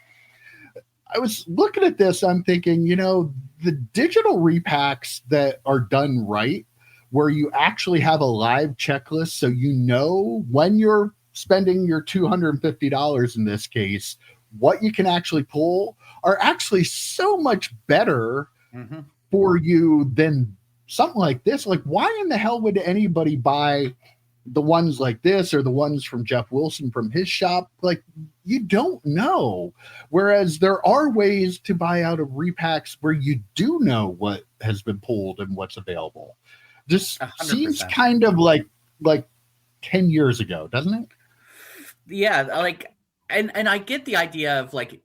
I was looking at this, I'm thinking, the digital repacks that are done right, where you actually have a live checklist, so when you're spending your $250 in this case, what you can actually pull, are actually so much better for you than something like this. Like, why in the hell would anybody buy the ones like this or the ones from Jeff Wilson from his shop? Like, you don't know. Whereas there are ways to buy out of repacks where you do know what has been pulled and what's available. Just 100%. Seems kind of like 10 years ago, doesn't it? Yeah, and I get the idea of like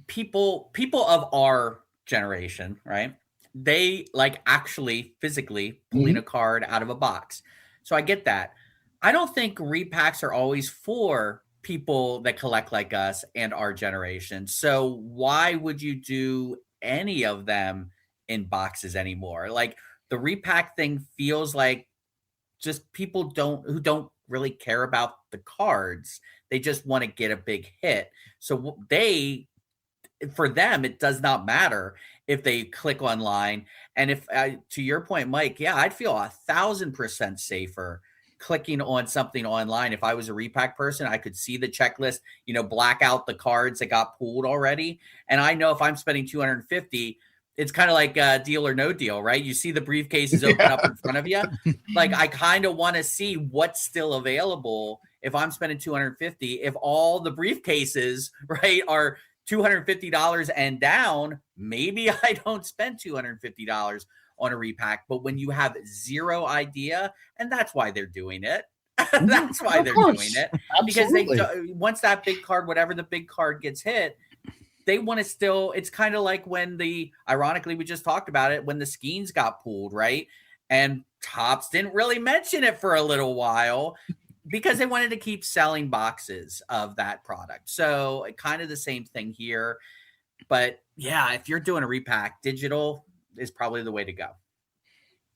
people of our generation, right? They like actually physically pulling a card out of a box. So I get that. I don't think repacks are always for people that collect like us and our generation. So why would you do any of them in boxes anymore? Like, the repack thing feels like just people who don't really care about the cards. They just want to get a big hit. So for them, it does not matter if they click online. And if, to your point, Mike, I'd feel 1,000% safer clicking on something online, if I was a repack person, I could see the checklist, black out the cards that got pulled already. And I know if I'm spending 250, it's kind of like Deal or No Deal, right? You see the briefcases open up in front of you. Like, I kind of want to see what's still available. If I'm spending 250, if all the briefcases, right, are $250 and down, maybe I don't spend $250 on a repack. But when you have zero idea, and that's why they're doing it. That's why they're doing it. Absolutely. Because once that big card, whatever the big card gets hit, they want to still, it's kind of like when ironically, we just talked about it, when the Skeens got pulled, right? And Topps didn't really mention it for a little while because they wanted to keep selling boxes of that product. So kind of the same thing here. But yeah, if you're doing a repack, digital is probably the way to go.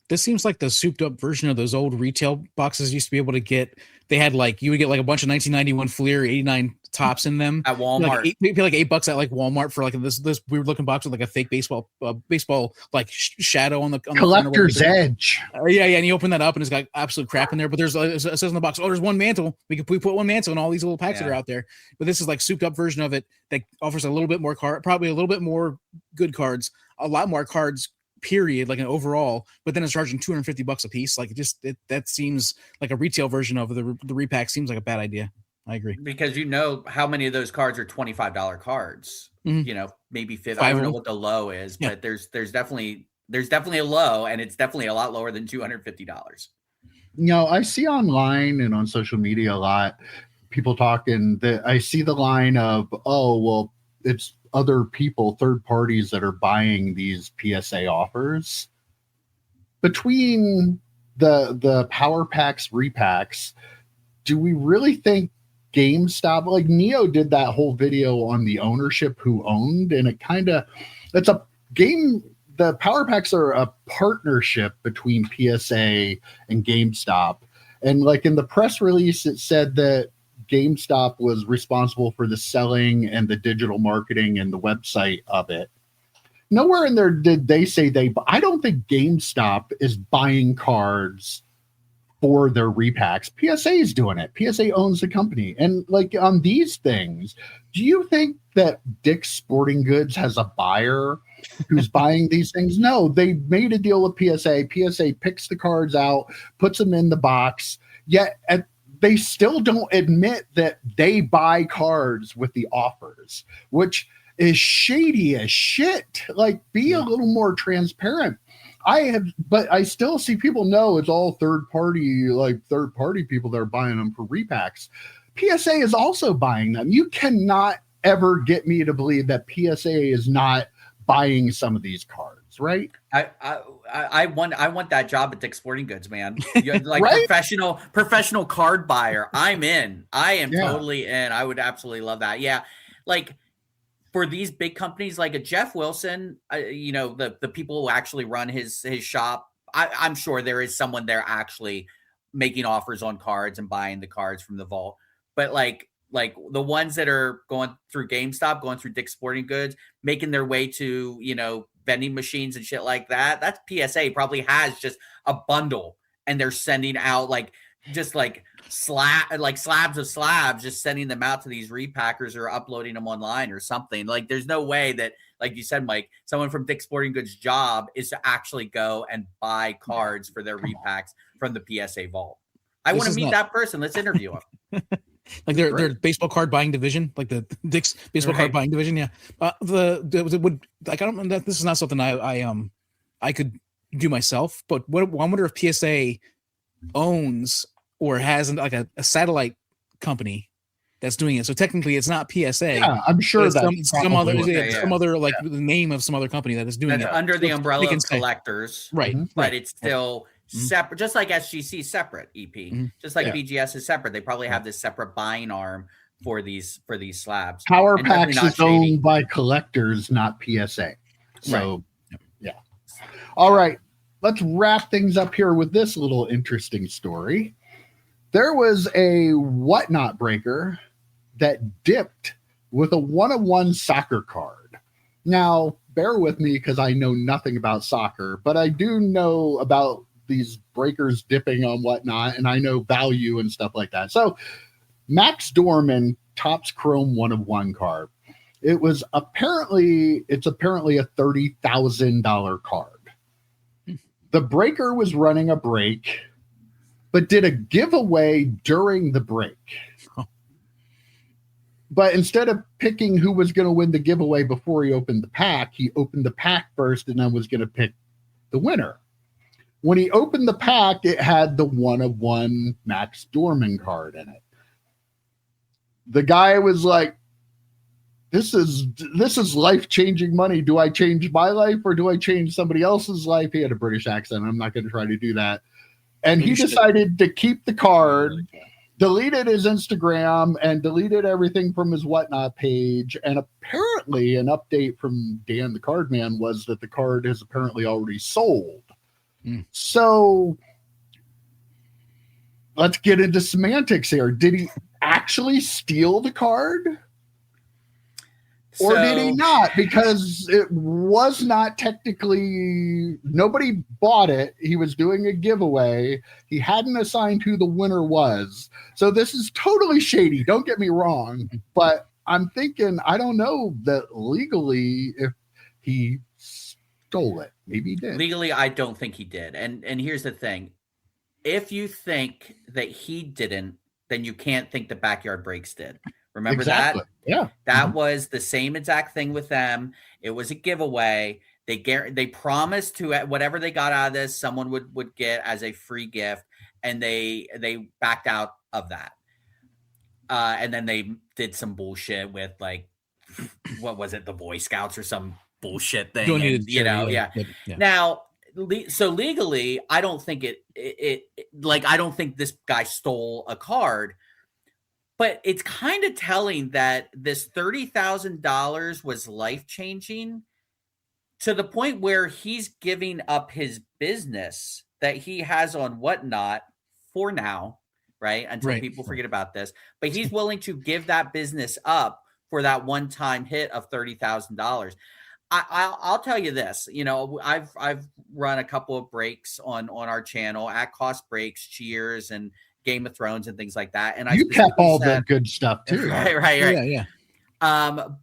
This seems like the souped up version of those old retail boxes used to be able to get. They had you would get a bunch of 1991 Fleer 89 Topps in them at Walmart. Maybe like $8 at Walmart for this weird looking box with a fake baseball shadow on the collector's edge. Yeah, and you open that up and it's got absolute crap in there. But it says in the box, there's one mantle. We put one mantle in all these little packs that are out there. But this is like souped up version of it that offers a little bit more probably a little bit more good cards, a lot more cards. Period, like an overall, but then it's charging $250 a piece. Like that seems like a retail version of the repack. Seems like a bad idea. I agree, because how many of those cards are $25 cards. Maybe 50. I don't know what the low is, but there's definitely a low, and it's definitely a lot lower than $250. I see online and on social media a lot people talking that I see the line of, it's other people, third parties that are buying these PSA offers. Between the power packs, repacks, do we really think GameStop, like Neo did that whole video on the ownership who owned, and it's a game. The power packs are a partnership between PSA and GameStop. And like in the press release, it said that GameStop was responsible for the selling and the digital marketing and the website of it. Nowhere in there did they say I don't think GameStop is buying cards for their repacks. PSA is doing it. PSA owns the company. And like on these things, do you think that Dick's Sporting Goods has a buyer who's buying these things? No, they made a deal with PSA. PSA picks the cards out, puts them in the box, yet they still don't admit that they buy cards with the offers, which is shady as shit. Like, be a little more transparent. But I still see people know it's all third party people that are buying them for repacks. PSA is also buying them. You cannot ever get me to believe that PSA is not buying some of these cards, right? I want that job at Dick's Sporting Goods, man. Like right? professional card buyer. I'm in. I am totally in. I would absolutely love that. Yeah, like for these big companies like a Jeff Wilson, the people who actually run his shop. I'm sure there is someone there actually making offers on cards and buying the cards from the vault. But like the ones that are going through GameStop, going through Dick's Sporting Goods, making their way to vending machines and shit like that. That's PSA probably has just a bundle, and they're sending out slabs of slabs, just sending them out to these repackers or uploading them online or something. Like, there's no way that, like you said, Mike, someone from Dick's Sporting Goods' job is to actually go and buy cards for their repacks from the PSA vault. I want to meet that person. Let's interview him. Like their baseball card buying division, like the Dick's baseball card buying division. Yeah. This is not something I could do myself, but I wonder if PSA owns or has like a satellite company that's doing it. So technically it's not PSA. Yeah, I'm sure that some other the name of some other company that is doing it under the umbrella of collectors. Right. But it's still separate, just like SGC separate EP, just like BGS is separate. They probably have this separate buying arm for these slabs. Power Packs is owned by collectors, not PSA. So yeah. All right. Let's wrap things up here with this little interesting story. There was a whatnot breaker that dipped with a 1-of-1 soccer card. Now, bear with me because I know nothing about soccer, but I do know about these breakers dipping on whatnot, and I know value and stuff like that. So Max Dorman, Topps Chrome 1/1 card. It's apparently a $30,000 card. The breaker was running a break, but did a giveaway during the break. But instead of picking who was going to win the giveaway before he opened the pack, he opened the pack first and then was going to pick the winner. When he opened the pack, it had the 1/1 Max Dorman card in it. The guy was like, this is life-changing money. Do I change my life or do I change somebody else's life? He had a British accent. I'm not going to try to do that. And he decided to keep the card, deleted his Instagram, and deleted everything from his whatnot page. And apparently an update from Dan the Card Man was that the card has apparently already sold. So let's get into semantics here. Did he actually steal the card? Or did he not? Because it was not technically, nobody bought it. He was doing a giveaway. He hadn't assigned who the winner was. So this is totally shady. Don't get me wrong. But I'm thinking, I don't know that legally if he stole it. Maybe he did. Legally, I don't think he did. And here's the thing. If you think that he didn't, then you can't think the Backyard Breaks did. Remember that? Yeah. That was the same exact thing with them. It was a giveaway. They promised to whatever they got out of this, someone would get as a free gift, and they backed out of that. And then they did some bullshit with like, what was it, the Boy Scouts or some bullshit thing? Now, so legally, I don't think I don't think this guy stole a card. But it's kind of telling that this $30,000 was life-changing to the point where he's giving up his business that he has on whatnot for now, right? Until people forget about this. But he's willing to give that business up for that one-time hit of $30,000. I'll tell you this, I've run a couple of breaks on our channel, at cost breaks, cheers, and Game of Thrones and things like that. And you kept all that good stuff too. Right. Yeah.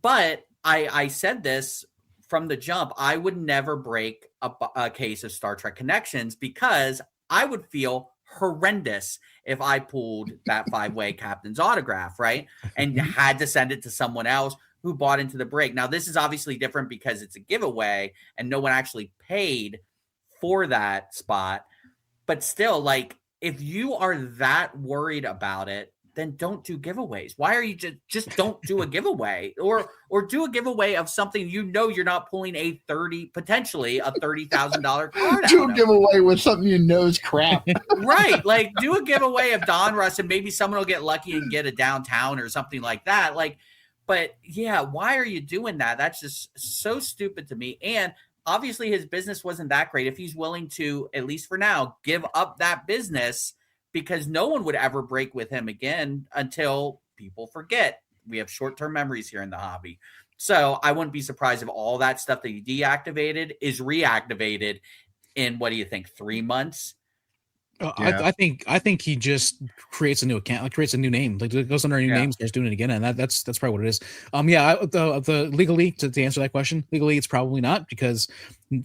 But I said this from the jump. I would never break a case of Star Trek Connections because I would feel horrendous if I pulled that 5-way captain's autograph, right? And had to send it to someone else who bought into the break. Now, this is obviously different because it's a giveaway and no one actually paid for that spot. But still, like, if you are that worried about it, then don't do giveaways. Why are you just don't do a giveaway or do a giveaway of something you're not pulling potentially a $30,000 card out. Do a giveaway with something is crap. Right. Like do a giveaway of Donruss and maybe someone will get lucky and get a downtown or something like that. Like, but yeah, why are you doing that? That's just so stupid to me. And obviously his business wasn't that great. If he's willing to, at least for now, give up that business, because no one would ever break with him again until people forget. We have short-term memories here in the hobby. So I wouldn't be surprised if all that stuff that he deactivated is reactivated in, what do you think, 3 months? I think he just creates a new account, like creates a new name, like it goes under a new name, starts doing it again, and that's probably what it is. The legally to answer that question, legally it's probably not because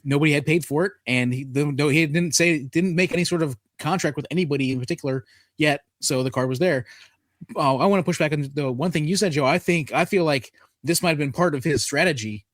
nobody had paid for it, and he didn't make any sort of contract with anybody in particular yet, so the card was there. I want to push back on the one thing you said, Joe. I feel like this might have been part of his strategy,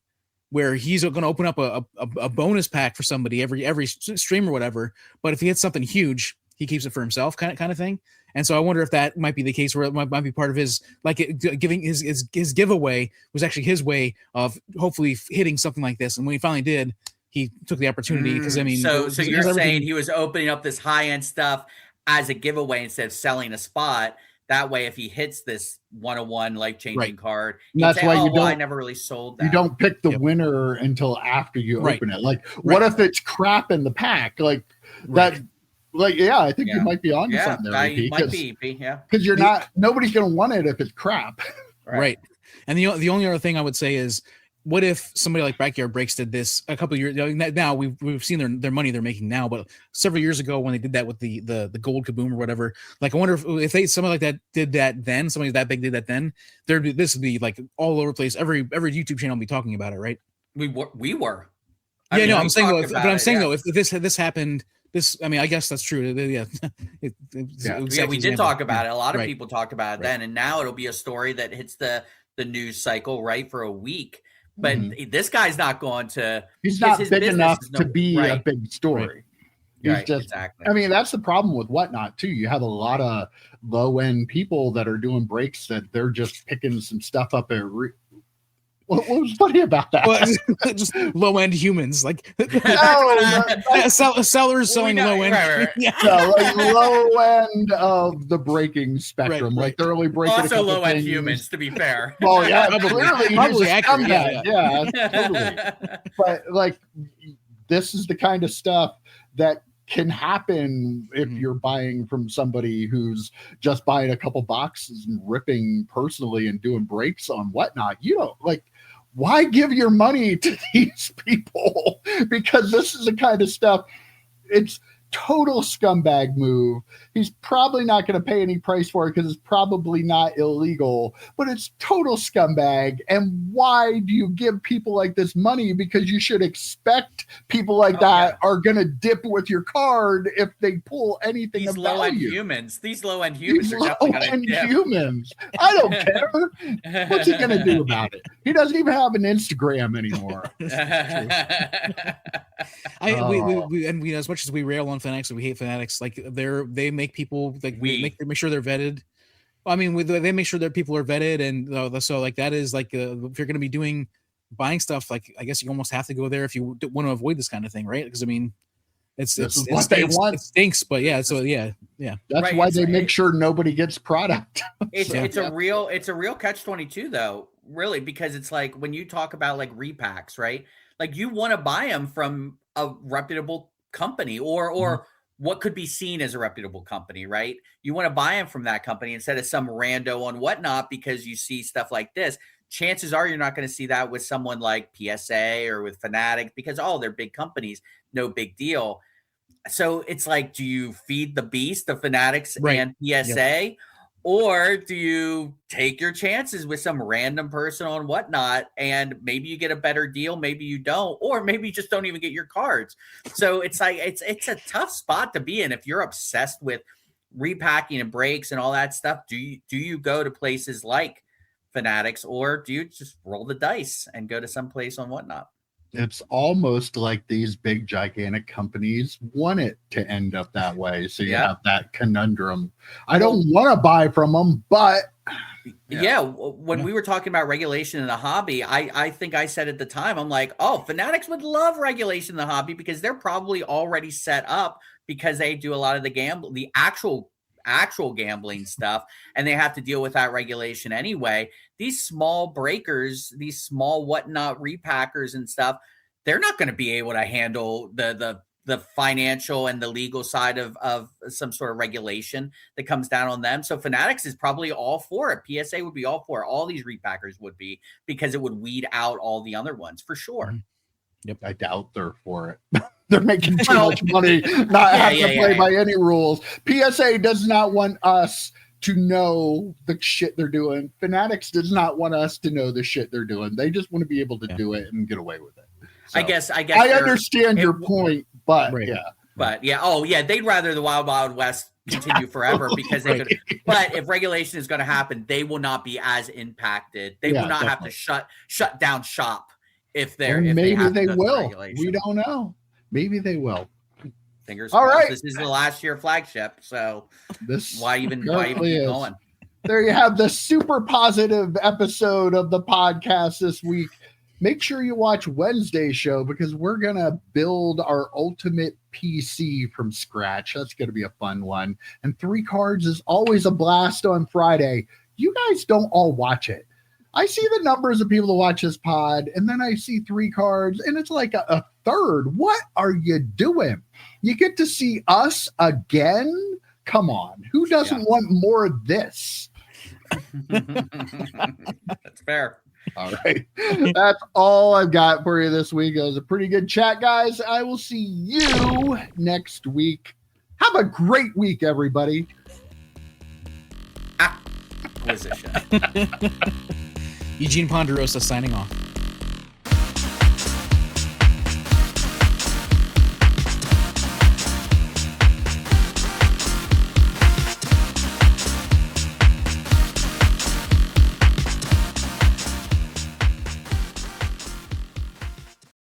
where he's going to open up a bonus pack for somebody every stream or whatever. But if he hits something huge, he keeps it for himself, kind of thing. And so I wonder if that might be the case, where it might be part of his, giving his giveaway was actually his way of hopefully hitting something like this. And when he finally did, he took the opportunity because so you're saying he was opening up this high end stuff as a giveaway instead of selling a spot. That way, if he hits this 101 life-changing card, that's why I never really sold that. You don't pick the winner until after you open it. Like, what if it's crap in the pack? Like that. Like, I think you might be onto something there. Might be, because nobody's going to want it if it's crap. Right. And the only other thing I would say is what if somebody like Backyard Breaks did this a couple of years now? We've seen their money they're making now, but several years ago when they did that with the gold kaboom or whatever, like I wonder if they somebody like that did that then, somebody that big did that then, this would be like all over the place. Every YouTube channel would be talking about it, right? We were. I'm saying though, if this happened. I guess that's true. Yeah. We did talk about it. A lot of people talked about it then, and now it'll be a story that hits the news cycle, right, for a week. But this guy's not going to. He's not big enough to be a big story. Right. Exactly. I mean, that's the problem with Whatnot too. You have a lot of low end people that are doing breaks that they're just picking some stuff up at. What was funny about that? Well, just low end humans, like sellers selling low end. Right. Yeah, like low end of the breaking spectrum. Like they're only breaking also low end humans, to be fair. Well, yeah, probably accurate. Yeah, totally. But like, this is the kind of stuff that can happen if you're buying from somebody who's just buying a couple boxes and ripping personally and doing breaks on Whatnot. You don't like. Why give your money to these people? Because this is the kind of stuff. It's total scumbag move. He's probably not going to pay any price for it because it's probably not illegal, but it's total scumbag. And why do you give people like this money? Because you should expect people like that are going to dip with your card if they pull anything of value. These low-end humans are definitely going to dip. Humans. I don't care. What's he going to do about it? He doesn't even have an Instagram anymore. We as much as we rail on Fanatics and we hate Fanatics, like they make people like make sure they're vetted. I mean, they make sure that people are vetted, and so like that is like if you're going to be buying stuff, like I guess you almost have to go there if you want to avoid this kind of thing, right? Because I mean, it stinks, but yeah. So yeah. That's why they make sure nobody gets product. It's a real catch-22 though, really, because it's like when you talk about like repacks, right? Like you want to buy them from a reputable company or what could be seen as a reputable company, right? You want to buy them from that company instead of some rando on Whatnot because you see stuff like this. Chances are you're not going to see that with someone like PSA or with Fanatics because, they're big companies, no big deal. So it's like, do you feed the beast of Fanatics and PSA? Or do you take your chances with some random person on Whatnot and maybe you get a better deal, maybe you don't, or maybe you just don't even get your cards. So it's like it's a tough spot to be in if you're obsessed with repacking and breaks and all that stuff. Do you go to places like Fanatics or do you just roll the dice and go to some place on Whatnot? It's almost like these big gigantic companies want it to end up that way. So you have that conundrum. I don't want to buy from them, but when we were talking about regulation in the hobby, I think I said at the time, I'm like, Fanatics would love regulation in the hobby because they're probably already set up because they do a lot of the actual gambling stuff, and they have to deal with that regulation anyway. These small breakers, these small Whatnot repackers and stuff, they're not going to be able to handle the financial and the legal side of some sort of regulation that comes down on them. So Fanatics is probably all for it. PSA would be all for it. All these repackers would be, because it would weed out all the other ones for sure. Yep. I doubt they're for it. They're making too much money, not having to play by any rules. PSA does not want us to know the shit they're doing. Fanatics does not want us to know the shit they're doing. They just want to be able to do it and get away with it. So, I guess I understand your point, but they'd rather the Wild West continue forever because they could. But if regulation is going to happen, they will not be as impacted. They will not have to shut down shop if they're. Maybe they will. We don't know. Maybe they will. Fingers crossed. Right. This is the last year flagship, so why even keep going? There you have the super positive episode of the podcast this week. Make sure you watch Wednesday's show because we're going to build our ultimate PC from scratch. That's going to be a fun one. And 3 cards is always a blast on Friday. You guys don't all watch it. I see the numbers of people that watch this pod, and then I see 3 cards, and it's like a third. What are you doing? You get to see us again? Come on. Who doesn't want more of this? That's fair. All right. That's all I've got for you this week. It was a pretty good chat, guys. I will see you next week. Have a great week, everybody. What is this shit? Eugene Ponderosa signing off.